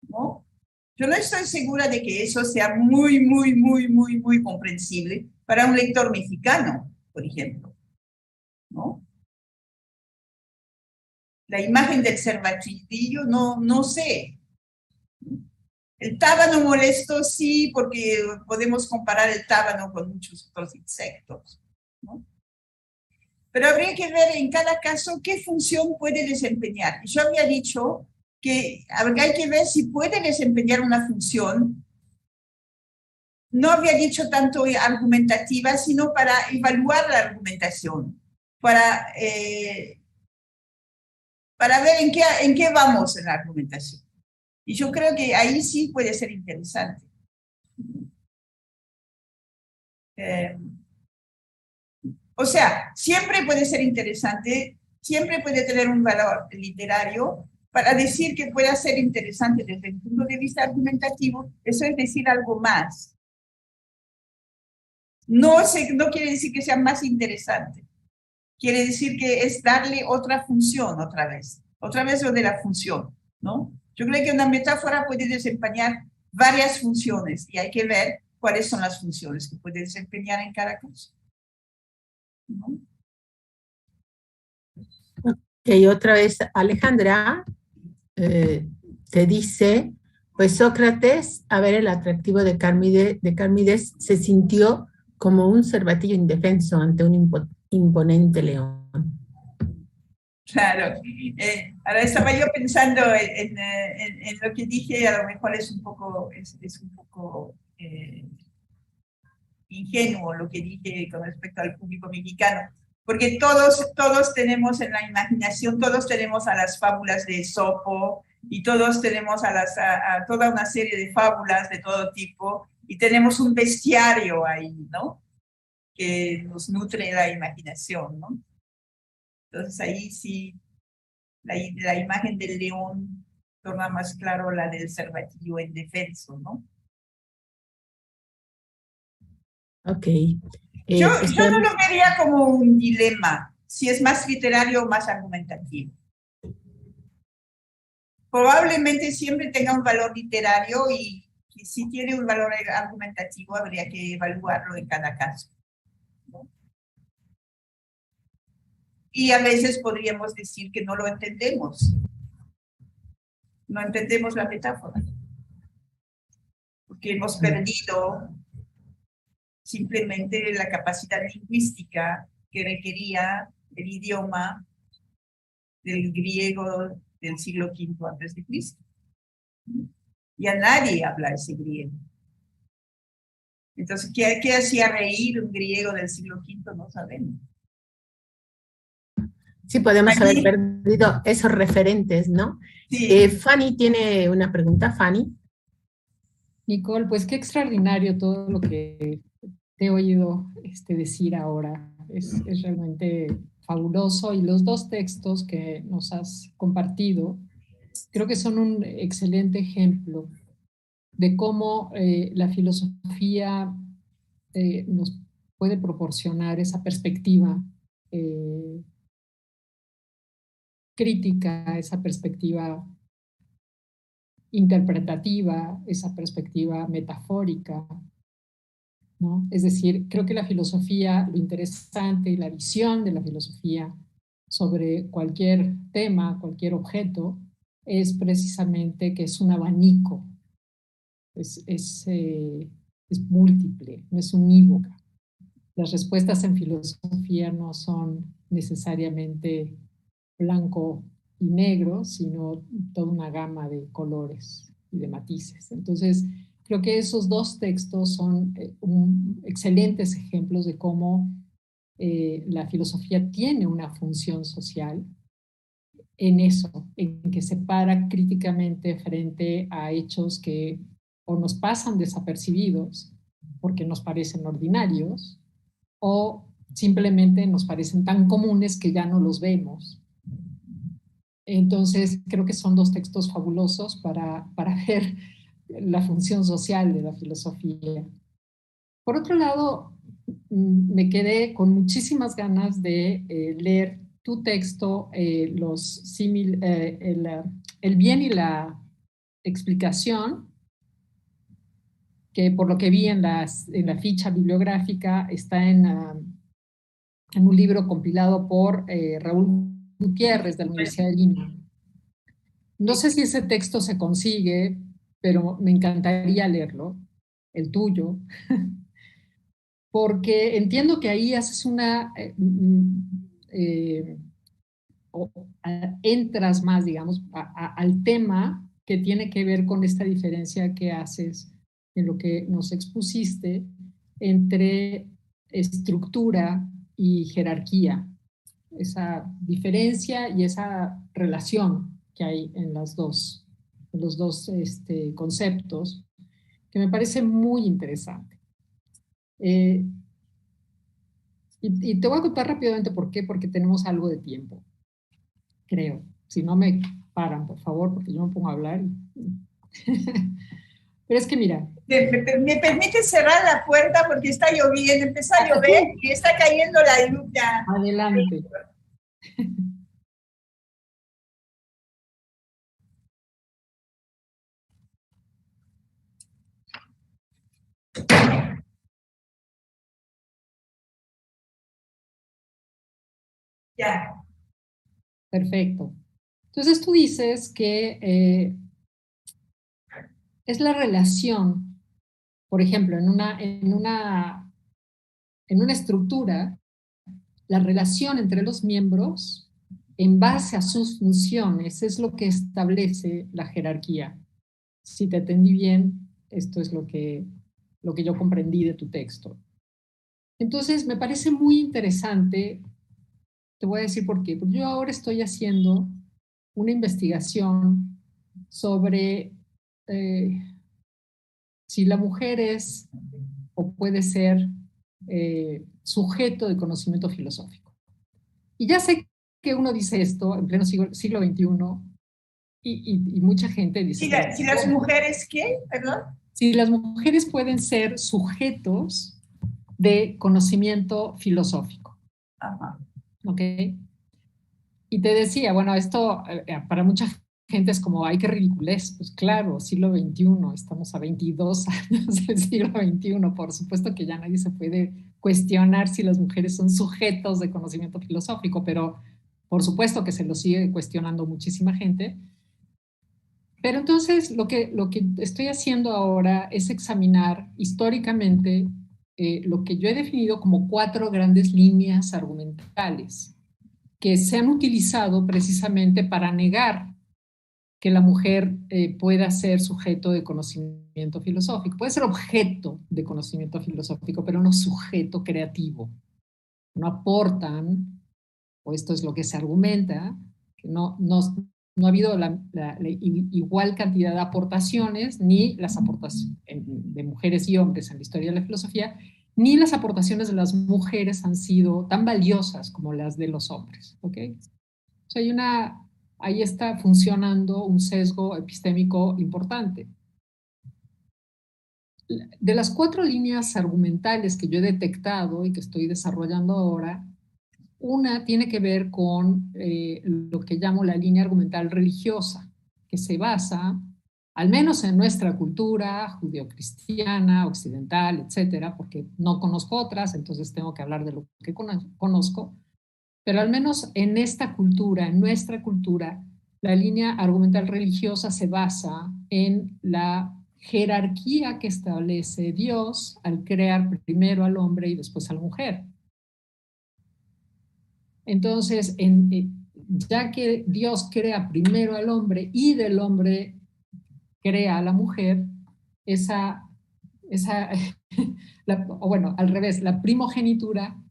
B: ¿no? Yo no estoy segura de que eso sea muy comprensible para un lector mexicano, por ejemplo. ¿no? La imagen del cervatillo, no sé. El tábano molesto sí, porque podemos comparar el tábano con muchos otros insectos, ¿no? Pero habría que ver en cada caso qué función puede desempeñar. Yo había dicho que hay que ver si puede desempeñar una función. No había dicho tanto argumentativa, sino para evaluar la argumentación, para ver en qué vamos en la argumentación. Y yo creo que ahí sí puede ser interesante. O sea, siempre puede ser interesante, siempre puede tener un valor literario. Para decir que pueda ser interesante desde el punto de vista argumentativo, eso es decir algo más. No quiere decir que sea más interesante. Quiere decir que es darle otra función otra vez lo de la función, ¿no? Yo creo que una metáfora puede desempeñar varias funciones y hay que ver cuáles son las funciones que puede desempeñar en cada caso, ¿no?
A: Y otra vez Alejandra te dice, pues Sócrates, a ver el atractivo de Carmides, se sintió como un cervatillo indefenso ante un imponente león.
B: Claro. Ahora estaba yo pensando en lo que dije, a lo mejor es un poco ingenuo lo que dije con respecto al público mexicano, porque todos tenemos en la imaginación, todos tenemos a las fábulas de Esopo y todos tenemos a toda una serie de fábulas de todo tipo y tenemos un bestiario ahí, ¿no? Que nos nutre la imaginación, ¿no? Entonces ahí sí, la imagen del león torna más claro la del cervatillo indefenso, ¿no?
A: Ok.
B: Yo no lo vería como un dilema, si es más literario o más argumentativo. Probablemente siempre tenga un valor literario y si tiene un valor argumentativo habría que evaluarlo en cada caso, ¿no? Y a veces podríamos decir que no lo entendemos. No entendemos la metáfora. Porque hemos perdido simplemente la capacidad lingüística que requería el idioma del griego del siglo V antes de Cristo. Ya nadie habla ese griego. Entonces, ¿qué hacía reír un griego del siglo V? No sabemos.
A: Sí, podemos haber perdido esos referentes, ¿no?
B: Sí.
A: Fanny tiene una pregunta. Fanny.
E: Nicole, pues qué extraordinario todo lo que te he oído decir ahora. Es realmente fabuloso y los dos textos que nos has compartido creo que son un excelente ejemplo de cómo la filosofía nos puede proporcionar esa perspectiva crítica, esa perspectiva interpretativa, esa perspectiva metafórica, ¿no? Es decir, creo que la filosofía, lo interesante y la visión de la filosofía sobre cualquier tema, cualquier objeto, es precisamente que es un abanico, es múltiple, no es unívoca. Las respuestas en filosofía no son necesariamente blanco y negro, sino toda una gama de colores y de matices. Entonces, creo que esos dos textos son excelentes ejemplos de cómo la filosofía tiene una función social en eso, en que se para críticamente frente a hechos que o nos pasan desapercibidos porque nos parecen ordinarios o simplemente nos parecen tan comunes que ya no los vemos. Entonces, creo que son dos textos fabulosos para ver la función social de la filosofía. Por otro lado, me quedé con muchísimas ganas de leer tu texto, el bien y la explicación, que por lo que vi en la ficha bibliográfica está en en un libro compilado por Raúl Gutiérrez de la Universidad de Lima. No sé si ese texto se consigue, pero me encantaría leerlo, el tuyo, porque entiendo que ahí haces una, entras más, digamos, al tema que tiene que ver con esta diferencia que haces en lo que nos expusiste entre estructura y jerarquía, esa diferencia y esa relación que hay en los dos conceptos, que me parece muy interesante. Y te voy a contar rápidamente por qué, porque tenemos algo de tiempo, creo. Si no me paran, por favor, porque yo me pongo a hablar. Pero es que mira.
B: ¿Me permite cerrar la puerta porque está lloviendo, empezó a llover y está cayendo la lluvia?
E: Adelante.
B: Ya.
E: Perfecto. Entonces tú dices que es la relación, por ejemplo, en una estructura, la relación entre los miembros en base a sus funciones es lo que establece la jerarquía. Si te entendí bien, esto es lo que yo comprendí de tu texto. Entonces, me parece muy interesante, te voy a decir por qué, porque yo ahora estoy haciendo una investigación sobre si la mujer es o puede ser sujeto de conocimiento filosófico. Y ya sé que uno dice esto en pleno siglo XXI y mucha gente dice...
B: Si las mujeres, ¿qué? Perdón.
E: Si las mujeres pueden ser sujetos de conocimiento filosófico.
B: Ajá.
E: ¿Ok? Y te decía, bueno, esto para mucha gente es como, ay, qué ridiculez. Pues claro, siglo XXI, estamos a 22 años del siglo XXI. Por supuesto que ya nadie se puede cuestionar si las mujeres son sujetos de conocimiento filosófico, pero por supuesto que se lo sigue cuestionando muchísima gente. Pero entonces lo que estoy haciendo ahora es examinar históricamente lo que yo he definido como 4 grandes líneas argumentales que se han utilizado precisamente para negar que la mujer pueda ser sujeto de conocimiento filosófico. Puede ser objeto de conocimiento filosófico, pero no sujeto creativo. No aportan, o esto es lo que se argumenta, que no ha habido la igual cantidad de aportaciones, ni las aportaciones de mujeres y hombres en la historia de la filosofía, ni las aportaciones de las mujeres han sido tan valiosas como las de los hombres. ¿Okay? O sea, ahí está funcionando un sesgo epistémico importante. De las 4 líneas argumentales que yo he detectado y que estoy desarrollando ahora, una tiene que ver con lo que llamo la línea argumental religiosa, que se basa, al menos en nuestra cultura judeocristiana, occidental, etcétera, porque no conozco otras, entonces tengo que hablar de lo que conozco, pero al menos en esta cultura, en nuestra cultura, la línea argumental religiosa se basa en la jerarquía que establece Dios al crear primero al hombre y después a la mujer. Entonces, ya que Dios crea primero al hombre y del hombre crea a la mujer, bueno, al revés, la primogenitura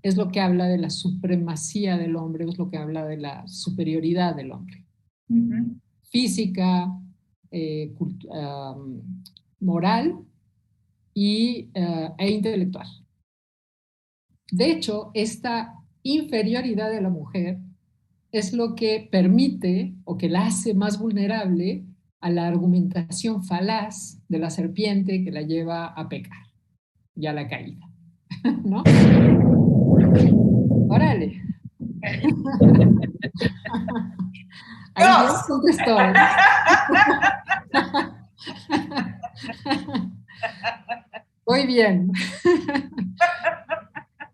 E: es lo que habla de la supremacía del hombre, es lo que habla de la superioridad del hombre. Uh-huh. Física, moral e intelectual. De hecho, esta inferioridad de la mujer es lo que permite o que la hace más vulnerable a la argumentación falaz de la serpiente que la lleva a pecar y a la caída, ¿no? Órale. Ahí Dios contestó. Muy bien.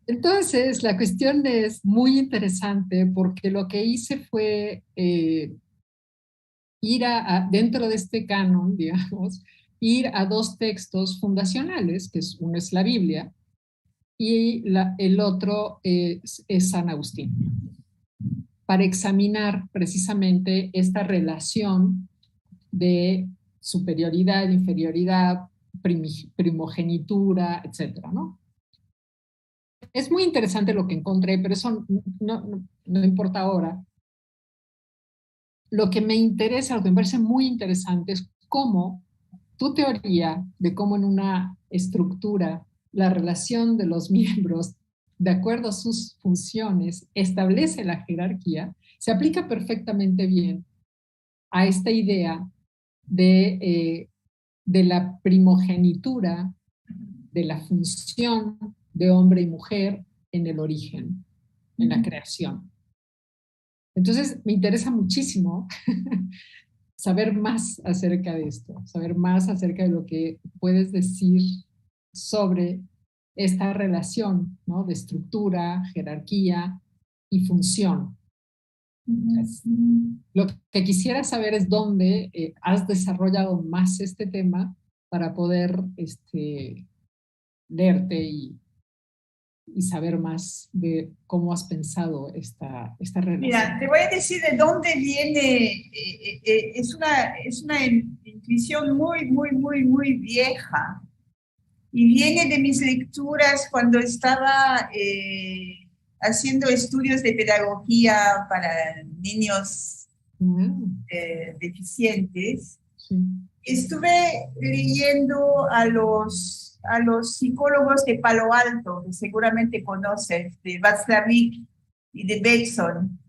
E: Entonces, entonces la cuestión es muy interesante porque lo que hice fue ir dentro de este canon, digamos, ir a dos textos fundacionales, que uno es la Biblia y el otro es San Agustín, para examinar precisamente esta relación de superioridad, inferioridad, primogenitura, etcétera, ¿no? Es muy interesante lo que encontré, pero eso no importa ahora. Lo que me interesa, lo que me parece muy interesante es cómo tu teoría de cómo en una estructura la relación de los miembros, de acuerdo a sus funciones, establece la jerarquía, se aplica perfectamente bien a esta idea de la primogenitura, de la función de hombre y mujer en el origen, en la creación. Entonces, me interesa muchísimo saber más acerca de esto, saber más acerca de lo que puedes decir sobre esta relación, ¿no? De estructura, jerarquía y función. Entonces, lo que quisiera saber es dónde has desarrollado más este tema para poder leerte y saber más de cómo has pensado esta relación.
B: Mira, te voy a decir de dónde viene, es una intuición muy vieja y viene de mis lecturas cuando estaba haciendo estudios de pedagogía para niños deficientes. Sí. Estuve leyendo a los psicólogos de Palo Alto, que seguramente conoces, de Václavic y de Bateson.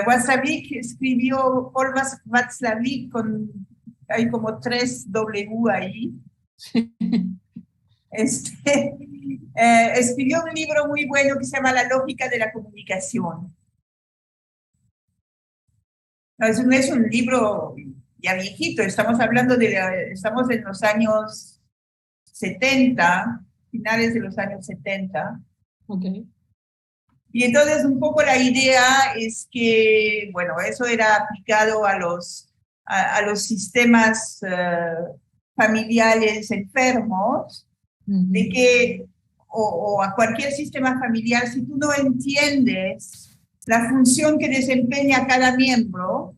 B: Václavic escribió, Paul Václavic, hay como 3 W ahí. Escribió un libro muy bueno que se llama La lógica de la comunicación. No es un libro ya viejito, estamos en los años 70, finales de los años 70.
E: Okay.
B: Y entonces un poco la idea es que, bueno, eso era aplicado a los sistemas familiares enfermos, de que, o a cualquier sistema familiar, si tú no entiendes la función que desempeña cada miembro,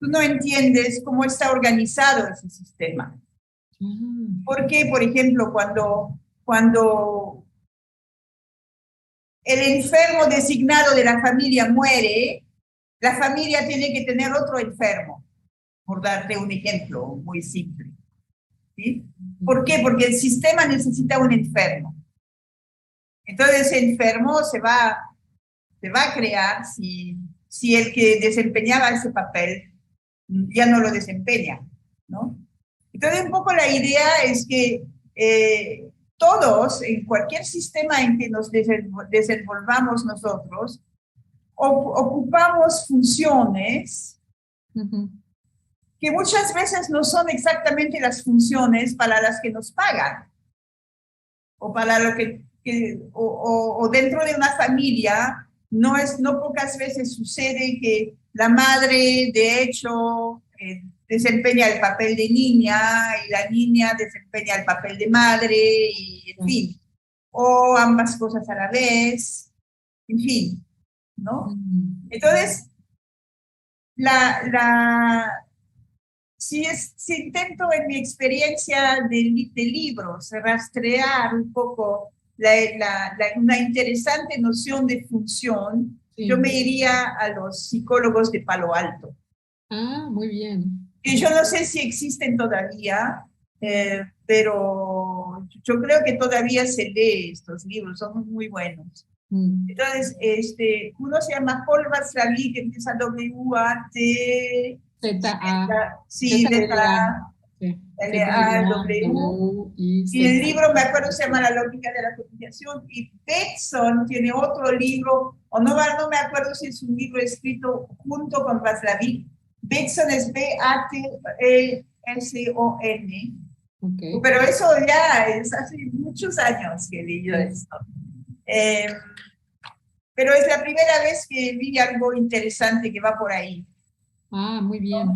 B: tú no entiendes cómo está organizado ese sistema. Porque, por ejemplo, cuando el enfermo designado de la familia muere, la familia tiene que tener otro enfermo, por darte un ejemplo muy simple. ¿Sí? ¿Por qué? Porque el sistema necesita un enfermo. Entonces ese enfermo se va a crear si el que desempeñaba ese papel ya no lo desempeña, ¿no? Entonces un poco la idea es que todos, en cualquier sistema en que nos desenvolvamos nosotros, ocupamos funciones que muchas veces no son exactamente las funciones para las que nos pagan, o para lo o dentro de una familia, no pocas veces sucede que la madre, de hecho, desempeña el papel de niña y la niña desempeña el papel de madre, y en fin, o ambas cosas a la vez, en fin, ¿no? Entonces, si intento en mi experiencia de libros rastrear un poco una interesante noción de función, sí, yo me iría a los psicólogos de Palo Alto.
E: Ah, muy bien.
B: Que yo no sé si existen todavía, pero yo creo que todavía se lee estos libros, son muy buenos. Entonces, uno se llama Paul Václavic, que empieza W-A-T...
E: Z-A.
B: Sí, Z-A. L-A-W. Y el libro, me acuerdo, se llama La lógica de la comunicación. Y Bateson tiene otro libro, o no me acuerdo si es un libro escrito junto con Václavic. Bateson es B-A-T-E-S-O-N.
E: Okay.
B: Pero eso ya es hace muchos años que leí yo esto. Pero es la primera vez que vi algo interesante que va por ahí.
E: Ah, muy bien.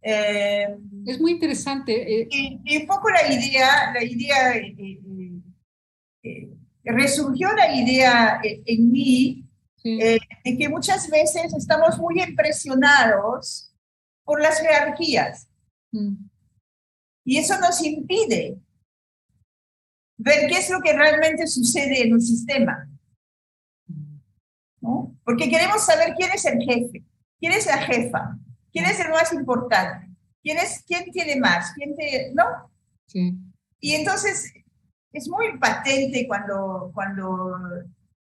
E: Es muy interesante.
B: Y un poco resurgió la idea en mí,
E: Sí.
B: de que muchas veces estamos muy impresionados por las jerarquías. Y eso nos impide ver qué es lo que realmente sucede en un sistema, ¿no? Porque queremos saber quién es el jefe, quién es la jefa, quién es el más importante, quién tiene más, ¿no?
E: Sí.
B: Y entonces es muy patente cuando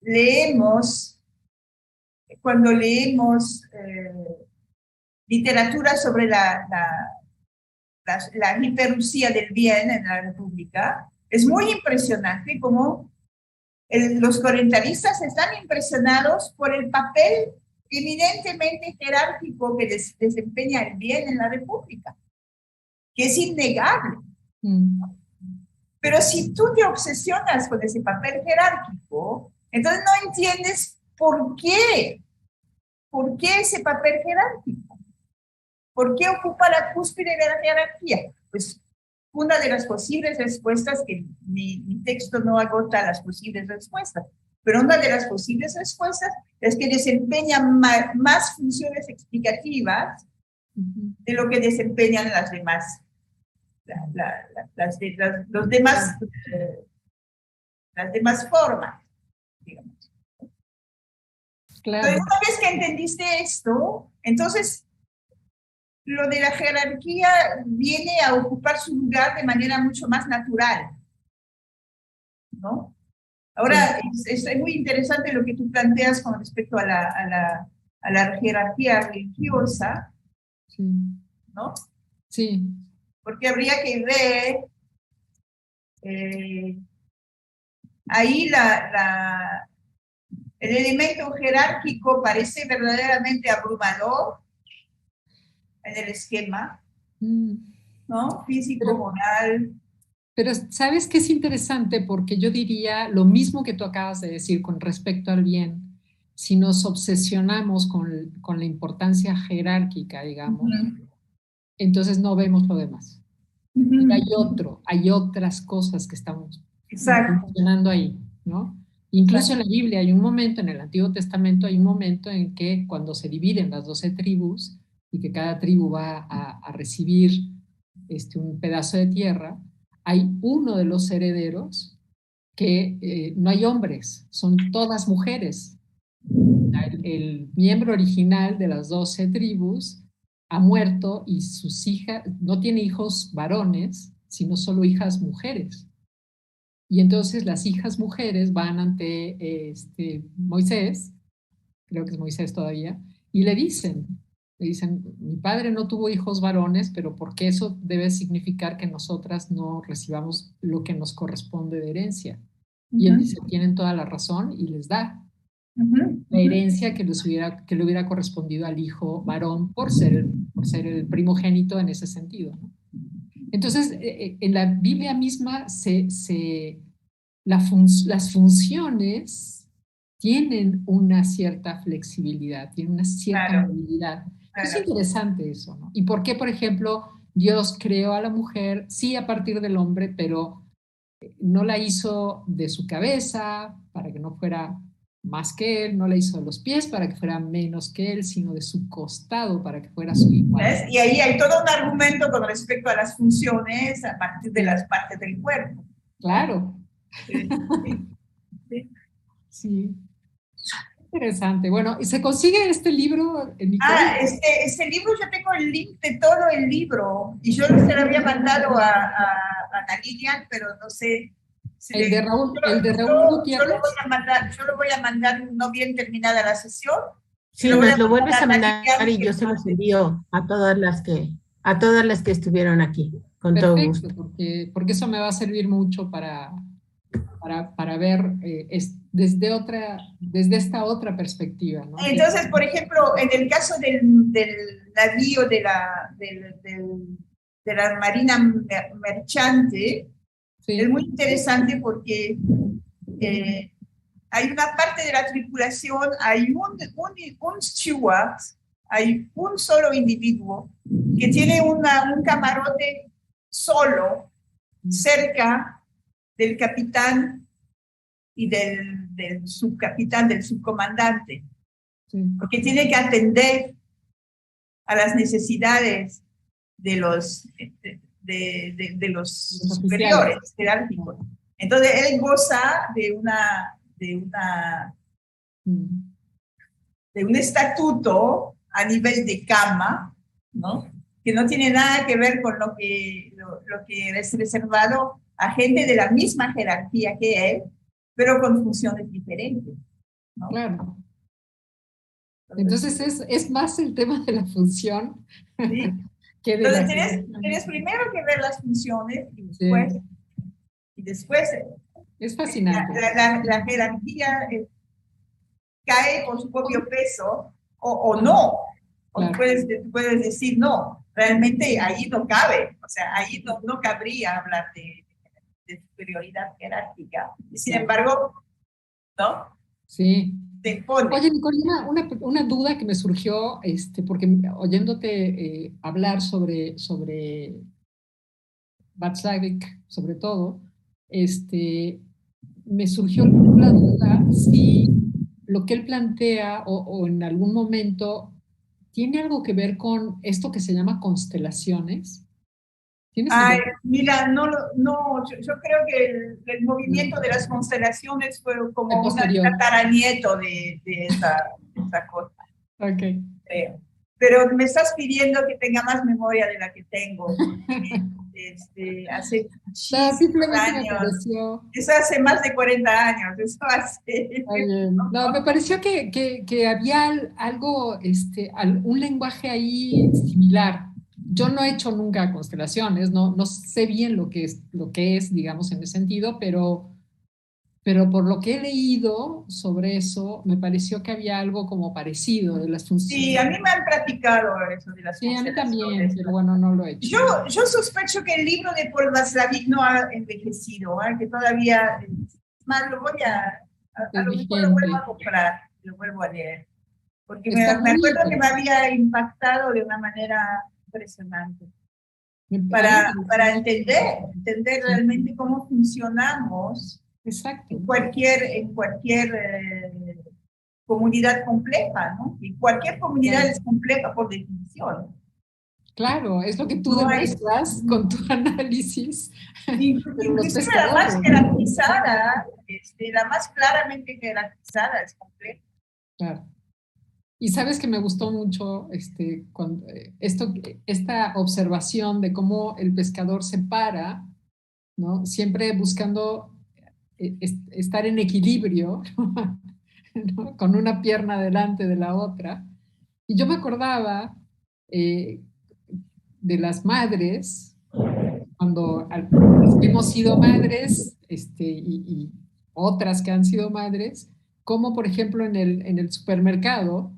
B: leemos literatura sobre la hiperrusia del bien en la República. Es muy impresionante cómo los orientalistas están impresionados por el papel evidentemente jerárquico que desempeña el bien en la República, que es innegable. Pero si tú te obsesionas con ese papel jerárquico, entonces no entiendes por qué ese papel jerárquico. ¿Por qué ocupa la cúspide de la jerarquía? Pues una de las posibles respuestas, que mi texto no agota las posibles respuestas, pero una de las posibles respuestas es que desempeña más funciones explicativas de lo que desempeñan las demás. Las demás formas, digamos.
E: Claro.
B: Entonces, una vez que entendiste esto, entonces lo de la jerarquía viene a ocupar su lugar de manera mucho más natural, ¿no? Ahora, sí, es muy interesante lo que tú planteas con respecto a la jerarquía religiosa,
E: sí,
B: ¿no?
E: Sí.
B: Porque habría que ver ahí el elemento jerárquico parece verdaderamente abrumador en el esquema, ¿no? Físico, moral.
E: Pero ¿sabes qué es interesante? Porque yo diría lo mismo que tú acabas de decir con respecto al bien. Si nos obsesionamos con la importancia jerárquica, digamos, entonces no vemos lo demás. Y hay otras cosas que estamos funcionando ahí, ¿no? Incluso en la Biblia hay un momento, en el Antiguo Testamento hay un momento en que cuando se dividen las 12 tribus y que cada tribu va a recibir un pedazo de tierra, hay uno de los herederos que no hay hombres, son todas mujeres. El miembro original de las 12 tribus ha muerto y sus hijas, no tiene hijos varones, sino solo hijas mujeres. Y entonces las hijas mujeres van ante Moisés, creo que es Moisés todavía, y le dicen, mi padre no tuvo hijos varones, pero porque eso debe significar que nosotras no recibamos lo que nos corresponde de herencia. Y él dice, tienen toda la razón, y les da la herencia que le hubiera correspondido al hijo varón por ser el primogénito en ese sentido, ¿no? Entonces, en la Biblia misma las funciones tienen una cierta flexibilidad, tienen una cierta movilidad. Es interesante eso, ¿no? ¿Y por qué, por ejemplo, Dios creó a la mujer, sí, a partir del hombre, pero no la hizo de su cabeza para que no fuera más que él, no la hizo de los pies para que fuera menos que él, sino de su costado para que fuera su igual?
B: ¿Ves? Y ahí hay todo un argumento con respecto a las funciones a partir de las partes del cuerpo.
E: Claro. Sí. Interesante. Bueno, ¿y se consigue este libro, Nicole?
B: Este libro, yo tengo el link de todo el libro y yo se lo había mandado a Lilian, pero no sé.
E: ¿El de Raúl Gutiérrez?
B: Yo lo voy a mandar no bien terminada la sesión.
A: Sí, nos lo vuelves a mandar y yo se los envío a todas las que estuvieron aquí, con
E: Perfecto,
A: todo gusto.
E: Porque eso me va a servir mucho para ver desde esta otra perspectiva, ¿no?
B: Entonces, por ejemplo, en el caso del navío de de la Marina Merchante. Sí. Es muy interesante porque hay una parte de la tripulación, hay un steward, hay un solo individuo que tiene un camarote solo cerca del capitán y del subcapitán, del subcomandante, porque tiene que atender a las necesidades de los superiores jerárquicos. Entonces él goza de un estatuto a nivel de cama, ¿no? Que no tiene nada que ver con lo que es reservado a gente de la misma jerarquía que él, pero con funciones diferentes, ¿no?
E: Claro. Entonces es más el tema de la función.
B: Sí.
E: Que de
B: entonces tienes primero que ver las funciones y después
E: es fascinante.
B: La jerarquía cae por su propio peso o no. O claro. puedes decir, no, realmente ahí no cabe. O sea, ahí no cabría hablar de superioridad jerárquica. Y sin embargo, ¿no?
E: Sí.
B: Te impone.
E: Oye, Nicole, una duda que me surgió, porque oyéndote hablar sobre Václavic, sobre todo, me surgió la duda si lo que él plantea o en algún momento tiene algo que ver con esto que se llama constelaciones.
B: Ay, mira, yo creo que el movimiento de las constelaciones fue como un tataranieto de esa cosa.
E: Ok.
B: Creo. Pero me estás pidiendo que tenga más memoria de la que tengo. Hace muchísimos años. Eso hace más de 40 años. Eso hace.
E: No, me pareció que había algo, un lenguaje ahí similar. Yo no he hecho nunca constelaciones, no sé bien lo que es, digamos, en ese sentido, pero por lo que he leído sobre eso, me pareció que había algo como parecido de las funciones.
B: Sí, a mí me han platicado eso de las constelaciones.
E: Sí, a mí también, pero bueno, no lo he hecho.
B: Yo sospecho que el libro de Paul Václavic no ha envejecido, que todavía, más lo voy a lo mejor lo vuelvo a comprar, lo vuelvo a leer. Porque me acuerdo que me había impactado de una manera impresionante. Para entender realmente cómo funcionamos.
E: Exacto.
B: En cualquier comunidad compleja, ¿no? Y cualquier comunidad es compleja por definición.
E: Claro, es lo que tú demuestras con tu análisis.
B: Inclusive la más jerarquizada, la más claramente jerarquizada es compleja.
E: Claro. Y sabes que me gustó mucho esta observación de cómo el pescador se para, ¿no? Siempre buscando estar en equilibrio, ¿no? Con una pierna delante de la otra. Y yo me acordaba de las madres, cuando hemos sido madres y otras que han sido madres, como por ejemplo en el supermercado,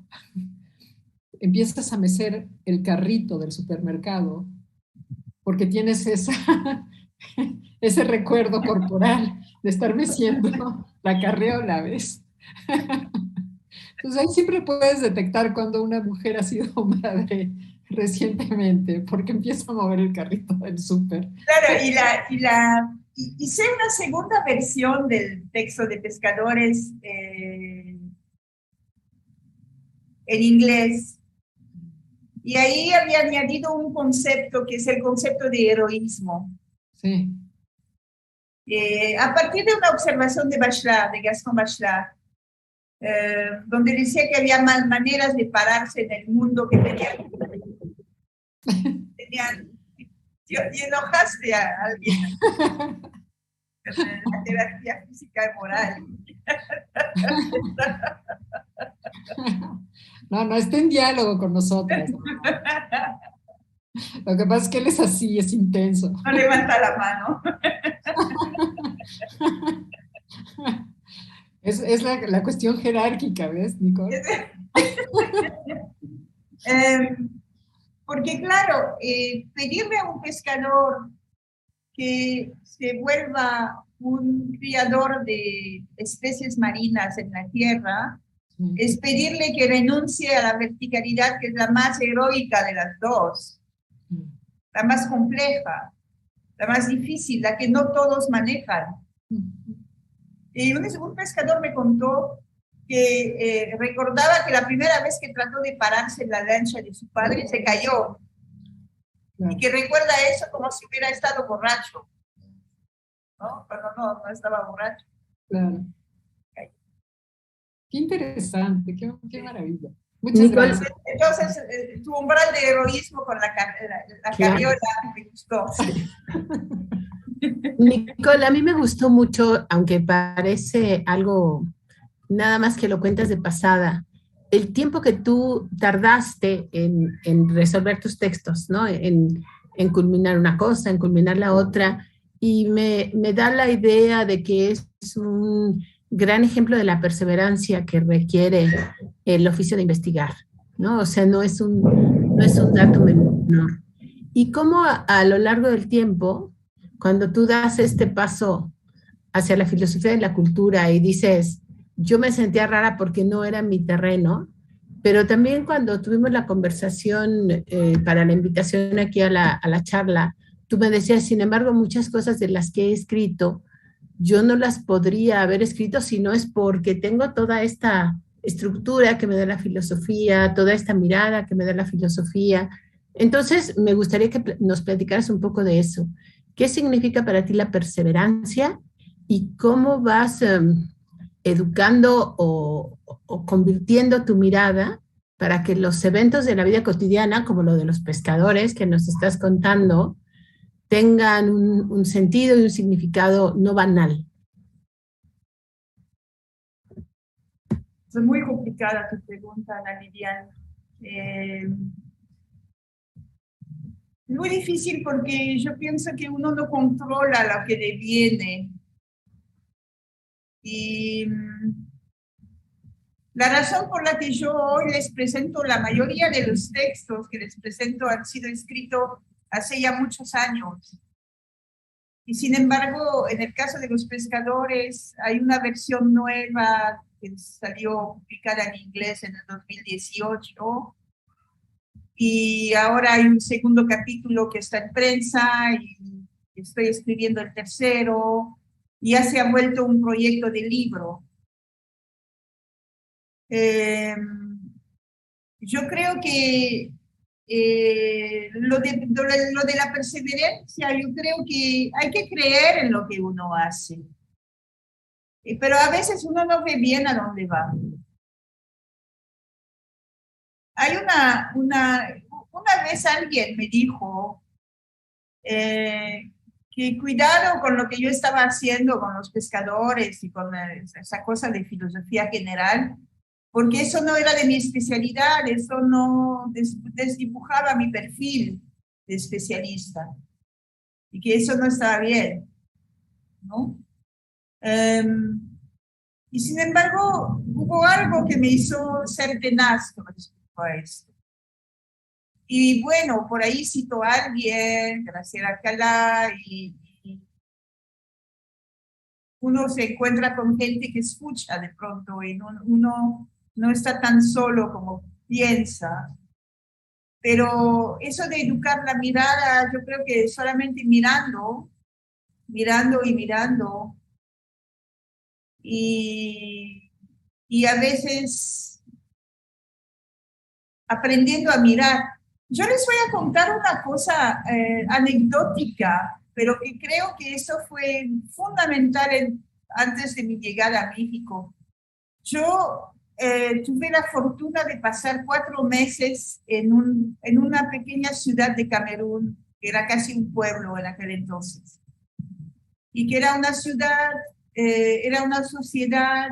E: empiezas a mecer el carrito del supermercado porque tienes ese recuerdo corporal de estar meciendo la carriola, ¿ves? Entonces ahí siempre puedes detectar cuando una mujer ha sido madre recientemente, porque empieza a mover el carrito del súper.
B: Claro, hice una segunda versión del texto de Pescadores en inglés, y ahí había añadido un concepto que es el concepto de heroísmo.
E: Sí.
B: A partir de una observación de Bachelard, de Gaston Bachelard, donde decía que había más maneras de pararse en el mundo que tenían y enojaste a alguien. La jerarquía física y moral.
E: No está en diálogo con nosotras. Lo que pasa es que él es así, es intenso.
B: No levanta la mano.
E: Es la cuestión jerárquica, ¿ves, Nicole?
B: Porque claro, pedirle a un pescador que se vuelva un criador de especies marinas en la tierra, es pedirle que renuncie a la verticalidad, que es la más heroica de las dos, la más compleja, la más difícil, la que no todos manejan. Y un pescador me contó que recordaba que la primera vez que trató de pararse en la lancha de su padre se cayó. Y que recuerda eso como si hubiera estado borracho, ¿no? Pero no estaba borracho.
E: Claro. Qué interesante, qué maravilla. Muchas gracias.
B: Entonces, tu umbral de heroísmo con la carriola me gustó.
A: Nicole, a mí me gustó mucho, aunque parece algo nada más que lo cuentas de pasada, el tiempo que tú tardaste en resolver tus textos, ¿no? En culminar una cosa, en culminar la otra, y me da la idea de que es un gran ejemplo de la perseverancia que requiere el oficio de investigar, ¿no? O sea, no es un dato menor. Y cómo a lo largo del tiempo, cuando tú das este paso hacia la filosofía de la cultura y dices, yo me sentía rara porque no era mi terreno, pero también cuando tuvimos la conversación para la invitación aquí a la charla, tú me decías, sin embargo, muchas cosas de las que he escrito, yo no las podría haber escrito si no es porque tengo toda esta estructura que me da la filosofía, toda esta mirada que me da la filosofía. Entonces, me gustaría que nos platicaras un poco de eso. ¿Qué significa para ti la perseverancia y cómo vas educando o convirtiendo tu mirada para que los eventos de la vida cotidiana, como lo de los pescadores que nos estás contando, tengan un sentido y un significado no banal?
B: Es muy complicada tu pregunta, Ana Lidiana. Es muy difícil porque yo pienso que uno no controla lo que le viene. Y la razón por la que yo hoy les presento, la mayoría de los textos que les presento han sido escritos hace ya muchos años. Y sin embargo, en el caso de los pescadores, hay una versión nueva que salió publicada en inglés en el 2018. Y ahora hay un segundo capítulo que está en prensa y estoy escribiendo el tercero. Y ya se ha vuelto un proyecto de libro. Yo creo que lo de la perseverancia, yo creo que hay que creer en lo que uno hace. Pero a veces uno no ve bien a dónde va. Hay una vez alguien me dijo que cuidado con lo que yo estaba haciendo con los pescadores y con esa cosa de filosofía general, porque eso no era de mi especialidad, eso no desdibujaba mi perfil de especialista, y que eso no estaba bien, ¿no? Y sin embargo, hubo algo que me hizo ser tenaz con respecto a esto. Y bueno, por ahí cito a alguien, Graciela Alcalá, y uno se encuentra con gente que escucha de pronto, y uno no está tan solo como piensa. Pero eso de educar la mirada, yo creo que solamente mirando y mirando, y a veces aprendiendo a mirar. Yo les voy a contar una cosa anecdótica, pero que creo que eso fue fundamental antes de mi llegada a México. Yo tuve la fortuna de pasar 4 meses en una pequeña ciudad de Camerún, que era casi un pueblo en aquel entonces, y que era una ciudad, era una sociedad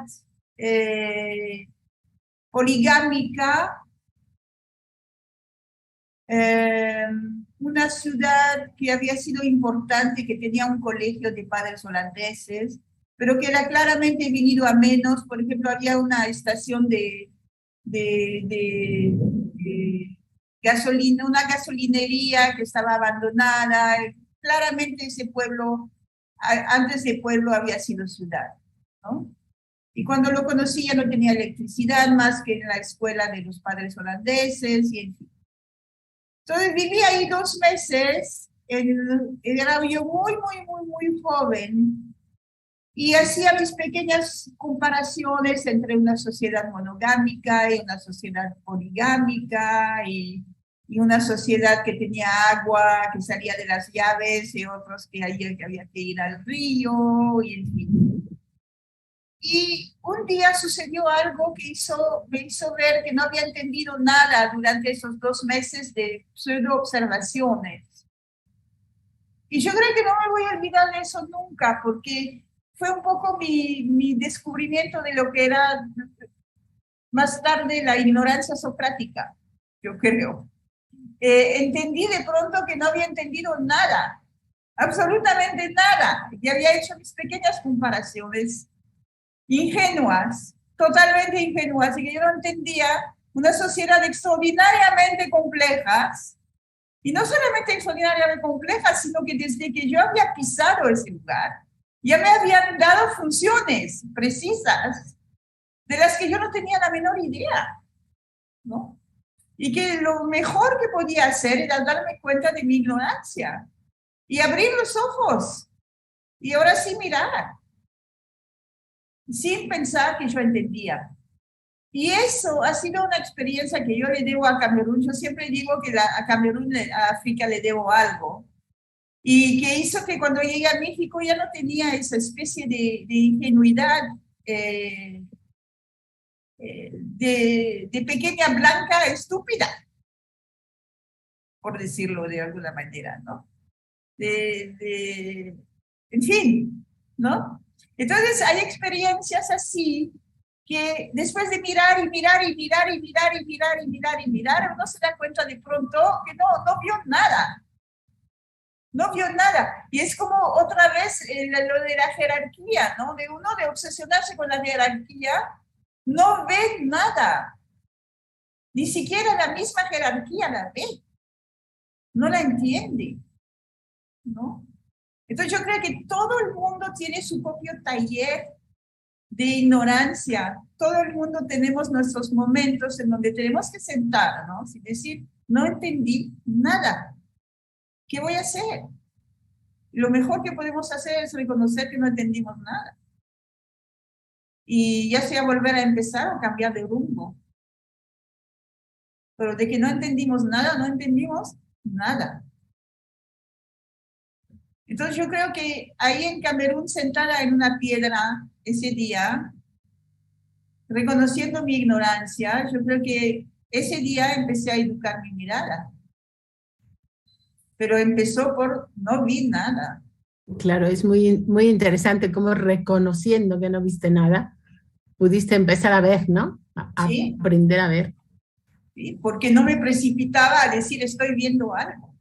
B: poligámica, una ciudad que había sido importante, que tenía un colegio de padres holandeses, pero que era claramente venido a menos. Por ejemplo, había una estación de una gasolinería que estaba abandonada. Claramente ese pueblo, antes de pueblo había sido ciudad, ¿no? Y cuando lo conocí ya no tenía electricidad más que en la escuela de los padres holandeses, y en fin. Entonces viví ahí 2 meses, era yo muy joven, y hacía mis pequeñas comparaciones entre una sociedad monogámica y una sociedad poligámica, y una sociedad que tenía agua que salía de las llaves, y otros que había que ir al río, y en fin. Y un día sucedió algo que me hizo ver que no había entendido nada durante esos 2 meses de pseudo observaciones. Y yo creo que no me voy a olvidar de eso nunca, porque fue un poco mi descubrimiento de lo que era más tarde la ignorancia socrática, yo creo. Entendí de pronto que no había entendido nada, absolutamente nada, y había hecho mis pequeñas comparaciones ingenuas, totalmente ingenuas, y que yo no entendía una sociedad extraordinariamente complejas, y no solamente extraordinariamente complejas, sino que desde que yo había pisado ese lugar, ya me habían dado funciones precisas de las que yo no tenía la menor idea, ¿no? Y que lo mejor que podía hacer era darme cuenta de mi ignorancia y abrir los ojos y ahora sí mirar, sin pensar que yo entendía. Y eso ha sido una experiencia que yo le debo a Camerún. Yo siempre digo que a Camerún, a África le debo algo. Y que hizo que cuando llegué a México ya no tenía esa especie de ingenuidad de pequeña blanca estúpida, por decirlo de alguna manera, ¿no? En fin, ¿no? Entonces hay experiencias así que después de mirar y mirar y mirar y mirar y mirar y mirar y mirar, uno se da cuenta de pronto que no vio nada. No vio nada. Y es como otra vez lo de la jerarquía, ¿no? De uno de obsesionarse con la jerarquía, no ve nada. Ni siquiera la misma jerarquía la ve. No la entiende, ¿no? Entonces yo creo que todo el mundo tiene su propio taller de ignorancia. Todo el mundo tenemos nuestros momentos en donde tenemos que sentarnos y decir, no entendí nada. ¿Qué voy a hacer? Lo mejor que podemos hacer es reconocer que no entendimos nada. Y ya sea volver a empezar o cambiar de rumbo. Pero de que no entendimos nada, no entendimos nada. Entonces yo creo que ahí en Camerún, sentada en una piedra ese día, reconociendo mi ignorancia, yo creo que ese día empecé a educar mi mirada. Pero empezó por no vi nada.
A: Claro, es muy interesante cómo reconociendo que no viste nada, pudiste empezar a ver, ¿no?
B: Sí.
A: Aprender a ver.
B: Sí, porque no me precipitaba a decir estoy viendo algo.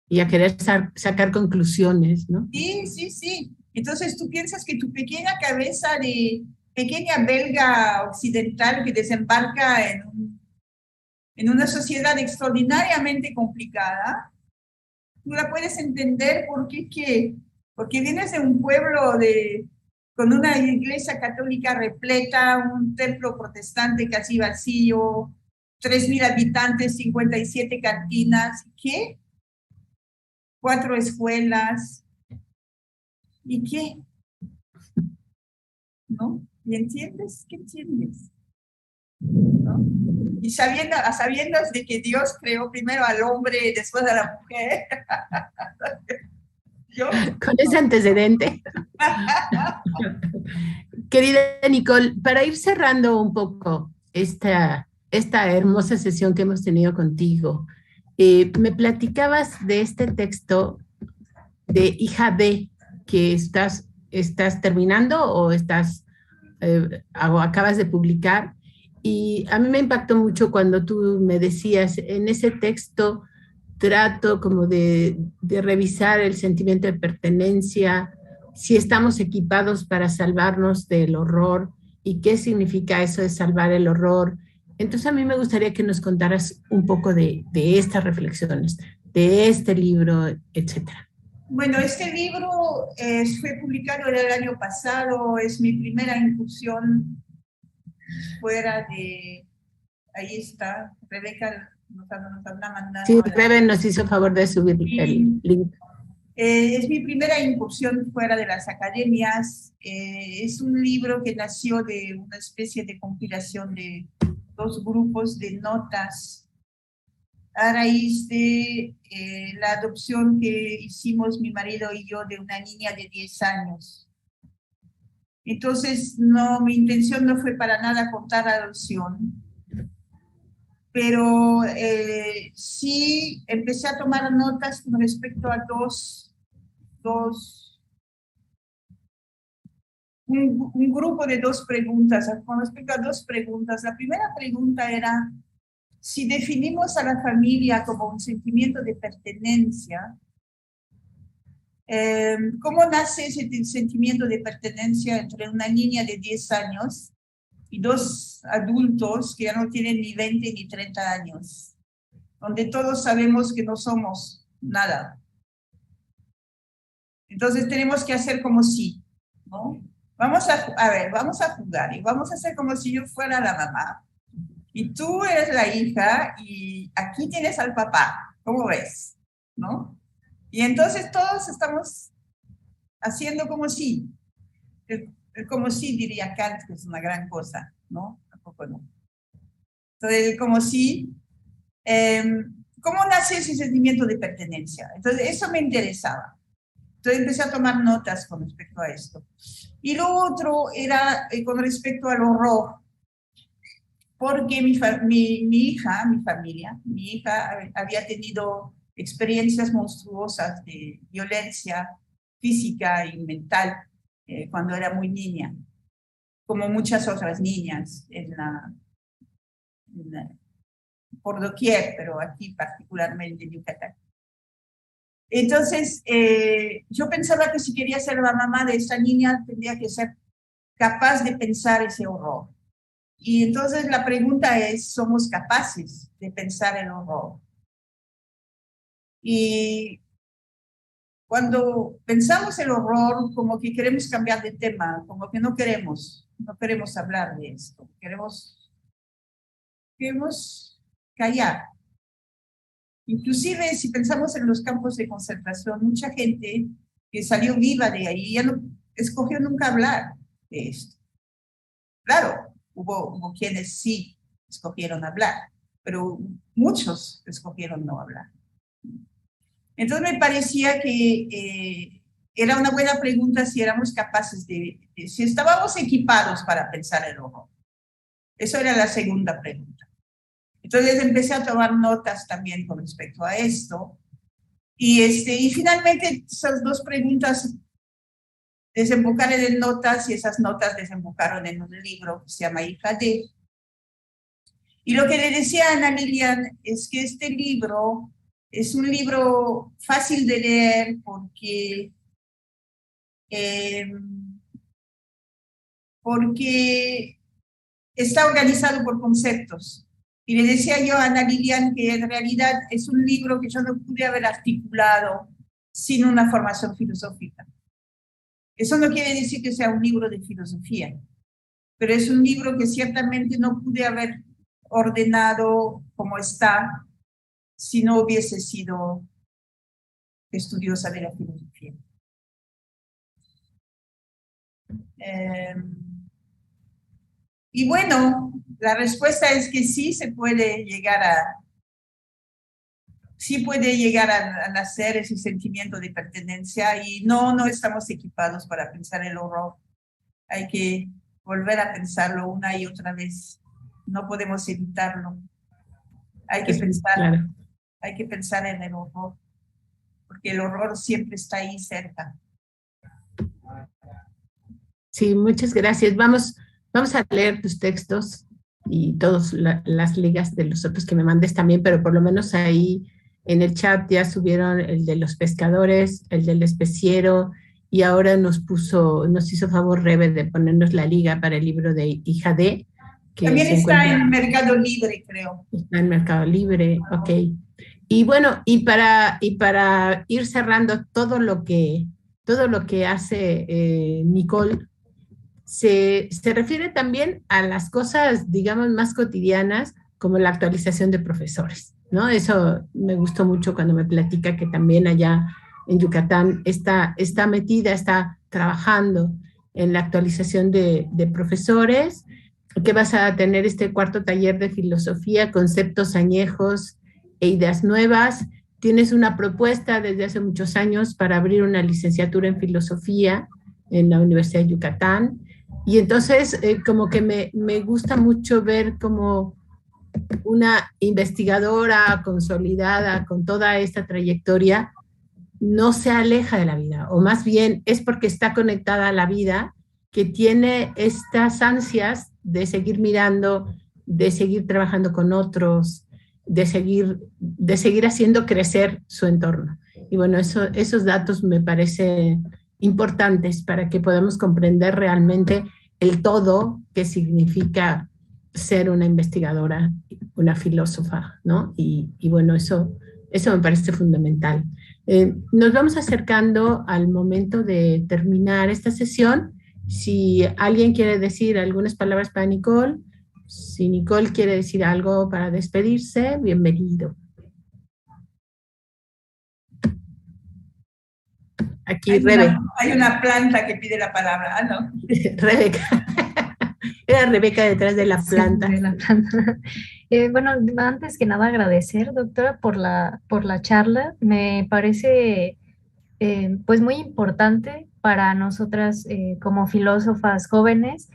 A: Y a querer sacar conclusiones, ¿no?
B: Sí. Entonces tú piensas que tu pequeña cabeza de pequeña belga occidental que desembarca en una sociedad extraordinariamente complicada, tú la puedes entender porque vienes de un pueblo con una iglesia católica repleta, un templo protestante casi vacío, 3,000 habitantes, 57 cantinas, ¿qué? 4 escuelas, ¿y qué? ¿No? ¿Y entiendes? ¿Qué entiendes? ¿No? Y a sabiendas de que Dios creó primero al hombre y después a la mujer. ¿Yo?
A: Con ese antecedente. Querida Nicole, para ir cerrando un poco esta hermosa sesión que hemos tenido contigo, me platicabas de este texto de Hija de, que estás terminando o acabas de publicar, y a mí me impactó mucho cuando tú me decías, en ese texto trato como de revisar el sentimiento de pertenencia, si estamos equipados para salvarnos del horror y qué significa eso de salvar el horror. Entonces a mí me gustaría que nos contaras un poco de estas reflexiones, de este libro, etcétera.
B: Bueno, este libro fue publicado el año pasado, es mi primera incursión fuera de... Ahí está, Rebeca nos anda mandando.
A: Sí, Rebe nos hizo favor de subir el link.
B: Es mi primera incursión fuera de las academias. Es un libro que nació de una especie de compilación de 2 grupos de notas a raíz de la adopción que hicimos mi marido y yo de una niña de 10 años. Entonces, mi intención no fue para nada contar la adopción, pero sí empecé a tomar notas con respecto a un grupo de 2 preguntas, con respecto a 2 preguntas. La primera pregunta era, si definimos a la familia como un sentimiento de pertenencia, ¿cómo nace ese sentimiento de pertenencia entre una niña de 10 años y 2 adultos que ya no tienen ni 20 ni 30 años, donde todos sabemos que no somos nada? Entonces tenemos que hacer como si, ¿no? Vamos a jugar y vamos a hacer como si yo fuera la mamá. Y tú eres la hija y aquí tienes al papá, ¿cómo ves? ¿No? Y entonces todos estamos haciendo como si. El como si, diría Kant, que es una gran cosa, ¿no? Tampoco no. Entonces, el como si, ¿cómo nace ese sentimiento de pertenencia? Entonces, eso me interesaba. Entonces empecé a tomar notas con respecto a esto. Y lo otro era con respecto al horror. Porque mi hija había tenido experiencias monstruosas de violencia física y mental cuando era muy niña, como muchas otras niñas por doquier, pero aquí particularmente en Yucatán. Entonces, yo pensaba que si quería ser la mamá de esta niña, tendría que ser capaz de pensar ese horror. Y entonces la pregunta es, ¿somos capaces de pensar el horror? Y cuando pensamos el horror, como que queremos cambiar de tema, como que no queremos hablar de esto, queremos callar. Inclusive si pensamos en los campos de concentración, mucha gente que salió viva de ahí ya no escogió nunca hablar de esto. Claro, hubo quienes sí escogieron hablar, pero muchos escogieron no hablar. Entonces me parecía que era una buena pregunta si éramos capaces si estábamos equipados para pensar el horror. Eso era la segunda pregunta. Entonces empecé a tomar notas también con respecto a esto. Y finalmente esas 2 preguntas desembocaron en notas y esas notas desembocaron en un libro que se llama Hija de. Y lo que le decía a Ana Lilian es que este libro es un libro fácil de leer porque está organizado por conceptos. Y le decía yo a Ana Lilian que en realidad es un libro que yo no pude haber articulado sin una formación filosófica. Eso no quiere decir que sea un libro de filosofía, pero es un libro que ciertamente no pude haber ordenado como está si no hubiese sido estudiosa de la filosofía. Y bueno, la respuesta es que sí se puede llegar a nacer ese sentimiento de pertenencia y no estamos equipados para pensar el horror. Hay que volver a pensarlo una y otra vez. No podemos evitarlo. Hay que pensar en el horror, porque el horror siempre está ahí cerca.
A: Sí, muchas gracias. Vamos a leer tus textos y todas las ligas de los otros que me mandes también, pero por lo menos ahí en el chat ya subieron el de los pescadores, el del especiero, y ahora nos hizo favor Rebe de ponernos la liga para el libro de Hija de, que
B: también
A: se
B: está
A: encuentra
B: en Mercado Libre, creo.
A: está en Mercado Libre, ok. Y bueno, para ir cerrando todo lo que hace Nicole, se refiere también a las cosas, digamos, más cotidianas, como la actualización de profesores, ¿no? Eso me gustó mucho cuando me platica que también allá en Yucatán está metida, está trabajando en la actualización de profesores, que vas a tener este cuarto taller de filosofía, conceptos añejos e ideas nuevas. Tienes una propuesta desde hace muchos años para abrir una licenciatura en filosofía en la Universidad de Yucatán. Y entonces, como que me gusta mucho ver como una investigadora consolidada con toda esta trayectoria no se aleja de la vida, o más bien es porque está conectada a la vida que tiene estas ansias de seguir mirando, de seguir trabajando con otros, de seguir haciendo crecer su entorno. Y bueno, esos datos me parecen importantes para que podamos comprender realmente el todo que significa ser una investigadora, una filósofa, ¿no? Y bueno, eso me parece fundamental. Nos vamos acercando al momento de terminar esta sesión. Si alguien quiere decir algunas palabras para Nicole, si Nicole quiere decir algo para despedirse, bienvenido. Aquí
B: hay una planta que pide la palabra, ¿no?
A: Rebeca. Era Rebeca detrás de la planta.
F: Sí, de la planta. Bueno, antes que nada agradecer, doctora, por la charla. Me parece pues muy importante para nosotras como filósofas jóvenes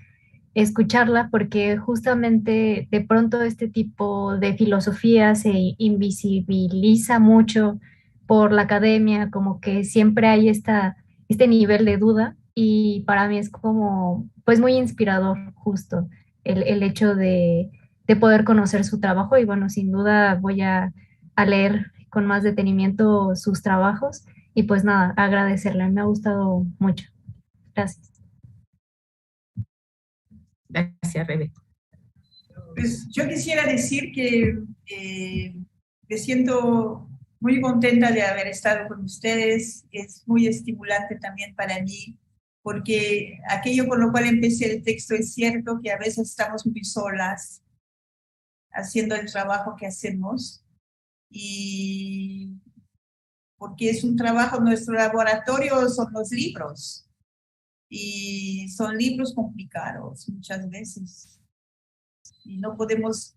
F: escucharla, porque justamente de pronto este tipo de filosofía se invisibiliza mucho por la academia, como que siempre hay este nivel de duda, y para mí es como pues muy inspirador justo el hecho de poder conocer su trabajo. Y bueno, sin duda voy a leer con más detenimiento sus trabajos, y pues nada, agradecerle, me ha gustado mucho. Gracias.
A: Gracias, Rebeca.
B: Pues yo quisiera decir que me siento muy contenta de haber estado con ustedes. Es muy estimulante también para mí, porque aquello con lo cual empecé el texto es cierto, que a veces estamos muy solas haciendo el trabajo que hacemos, y porque es un trabajo, nuestro laboratorio son los libros, y son libros complicados muchas veces, y no podemos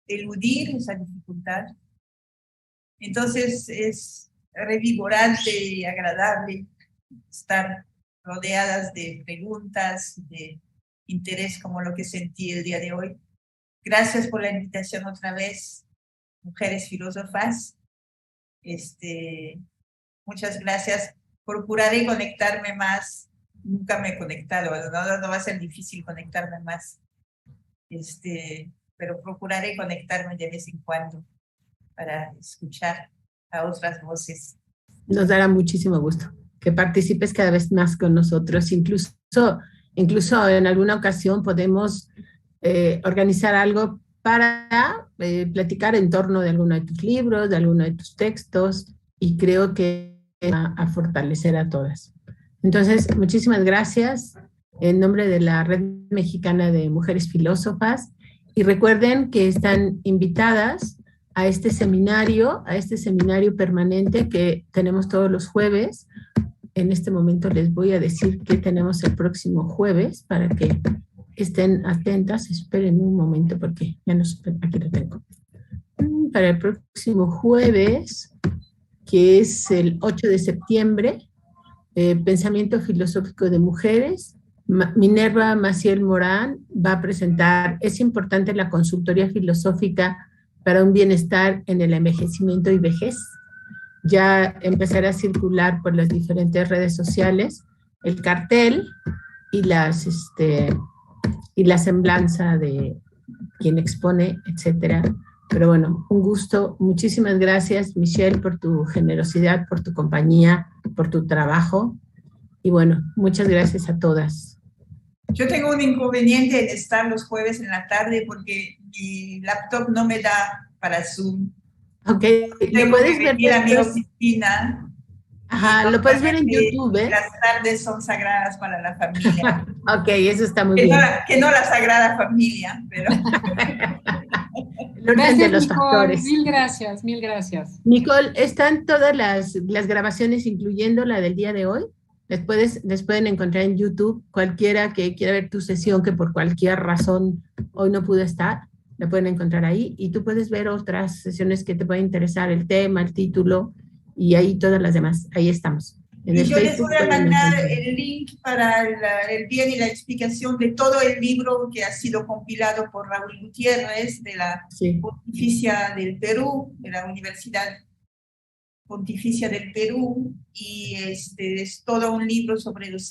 B: eludir esa dificultad. Entonces es revigorante y agradable estar rodeadas de preguntas, de interés como lo que sentí el día de hoy. Gracias por la invitación otra vez, Mujeres Filósofas. Muchas gracias. Procuraré conectarme más. Nunca me he conectado, no va a ser difícil conectarme más. Pero procuraré conectarme de vez en cuando para escuchar a otras voces.
A: Nos dará muchísimo gusto que participes cada vez más con nosotros. Incluso en alguna ocasión podemos organizar algo para platicar en torno de alguno de tus libros, de alguno de tus textos, y creo que va a fortalecer a todas. Entonces, muchísimas gracias en nombre de la Red Mexicana de Mujeres Filósofas, y recuerden que están invitadas a este seminario permanente que tenemos todos los jueves. En este momento les voy a decir que tenemos el próximo jueves para que estén atentas. Esperen un momento porque ya no sé, aquí lo tengo. Para el próximo jueves, que es el 8 de septiembre, Pensamiento Filosófico de Mujeres, Minerva Maciel Morán va a presentar Es importante la consultoría filosófica para un bienestar en el envejecimiento y vejez. Ya empezará a circular por las diferentes redes sociales el cartel y la semblanza de quien expone, etcétera. Pero bueno, un gusto. Muchísimas gracias, Michelle, por tu generosidad, por tu compañía, por tu trabajo. Y bueno, muchas gracias a todas.
B: Yo tengo un inconveniente en estar los jueves en la tarde porque mi laptop no me da para Zoom.
A: Ok, lo
B: Tengo
A: puedes
B: que
A: ver
B: venir a mi
A: después.
B: oficina.
A: Ajá, lo puedes ver en YouTube, ¿eh?
B: Las tardes son sagradas para la familia.
A: Ok, eso está muy
B: Que
A: bien.
B: que no la sagrada familia, pero...
A: El orden de
E: Gracias,
A: los
E: Nicole.
A: factores.
E: Mil gracias, mil gracias.
A: Nicole, están todas las grabaciones, incluyendo la del día de hoy. Les pueden encontrar en YouTube. Cualquiera que quiera ver tu sesión, que por cualquier razón hoy no pudo estar, la pueden encontrar ahí. Y tú puedes ver otras sesiones que te pueden interesar, el tema, el título, y ahí todas las demás. Ahí estamos. En
B: Y
A: el
B: yo les
A: Facebook
B: voy a
A: pueden
B: mandar
A: encontrar.
B: el link para el bien y la explicación de todo el libro que ha sido compilado por Raúl Gutiérrez de la
A: Sí.
B: Pontificia del Perú, de la Universidad Pontificia del Perú, y es todo un libro sobre los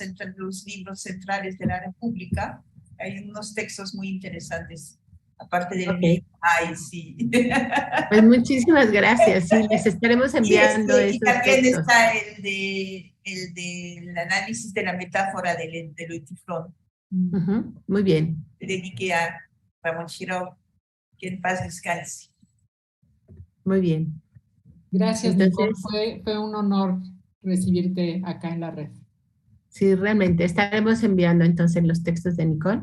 B: libros centrales de la República. Hay unos textos muy interesantes, aparte del mío. Ay, sí.
A: Pues muchísimas gracias. Sí, les estaremos enviando
B: Y
A: esos
B: también
A: textos.
B: está el análisis de la metáfora del Etifrón.
A: Muy bien.
B: Le dediqué a Ramón Chiró, que en paz descanse.
A: Muy bien.
E: Gracias,
A: Entonces,
E: Nicole. Fue un honor recibirte acá en la red.
A: sí, realmente estaremos enviando entonces los textos de Nicole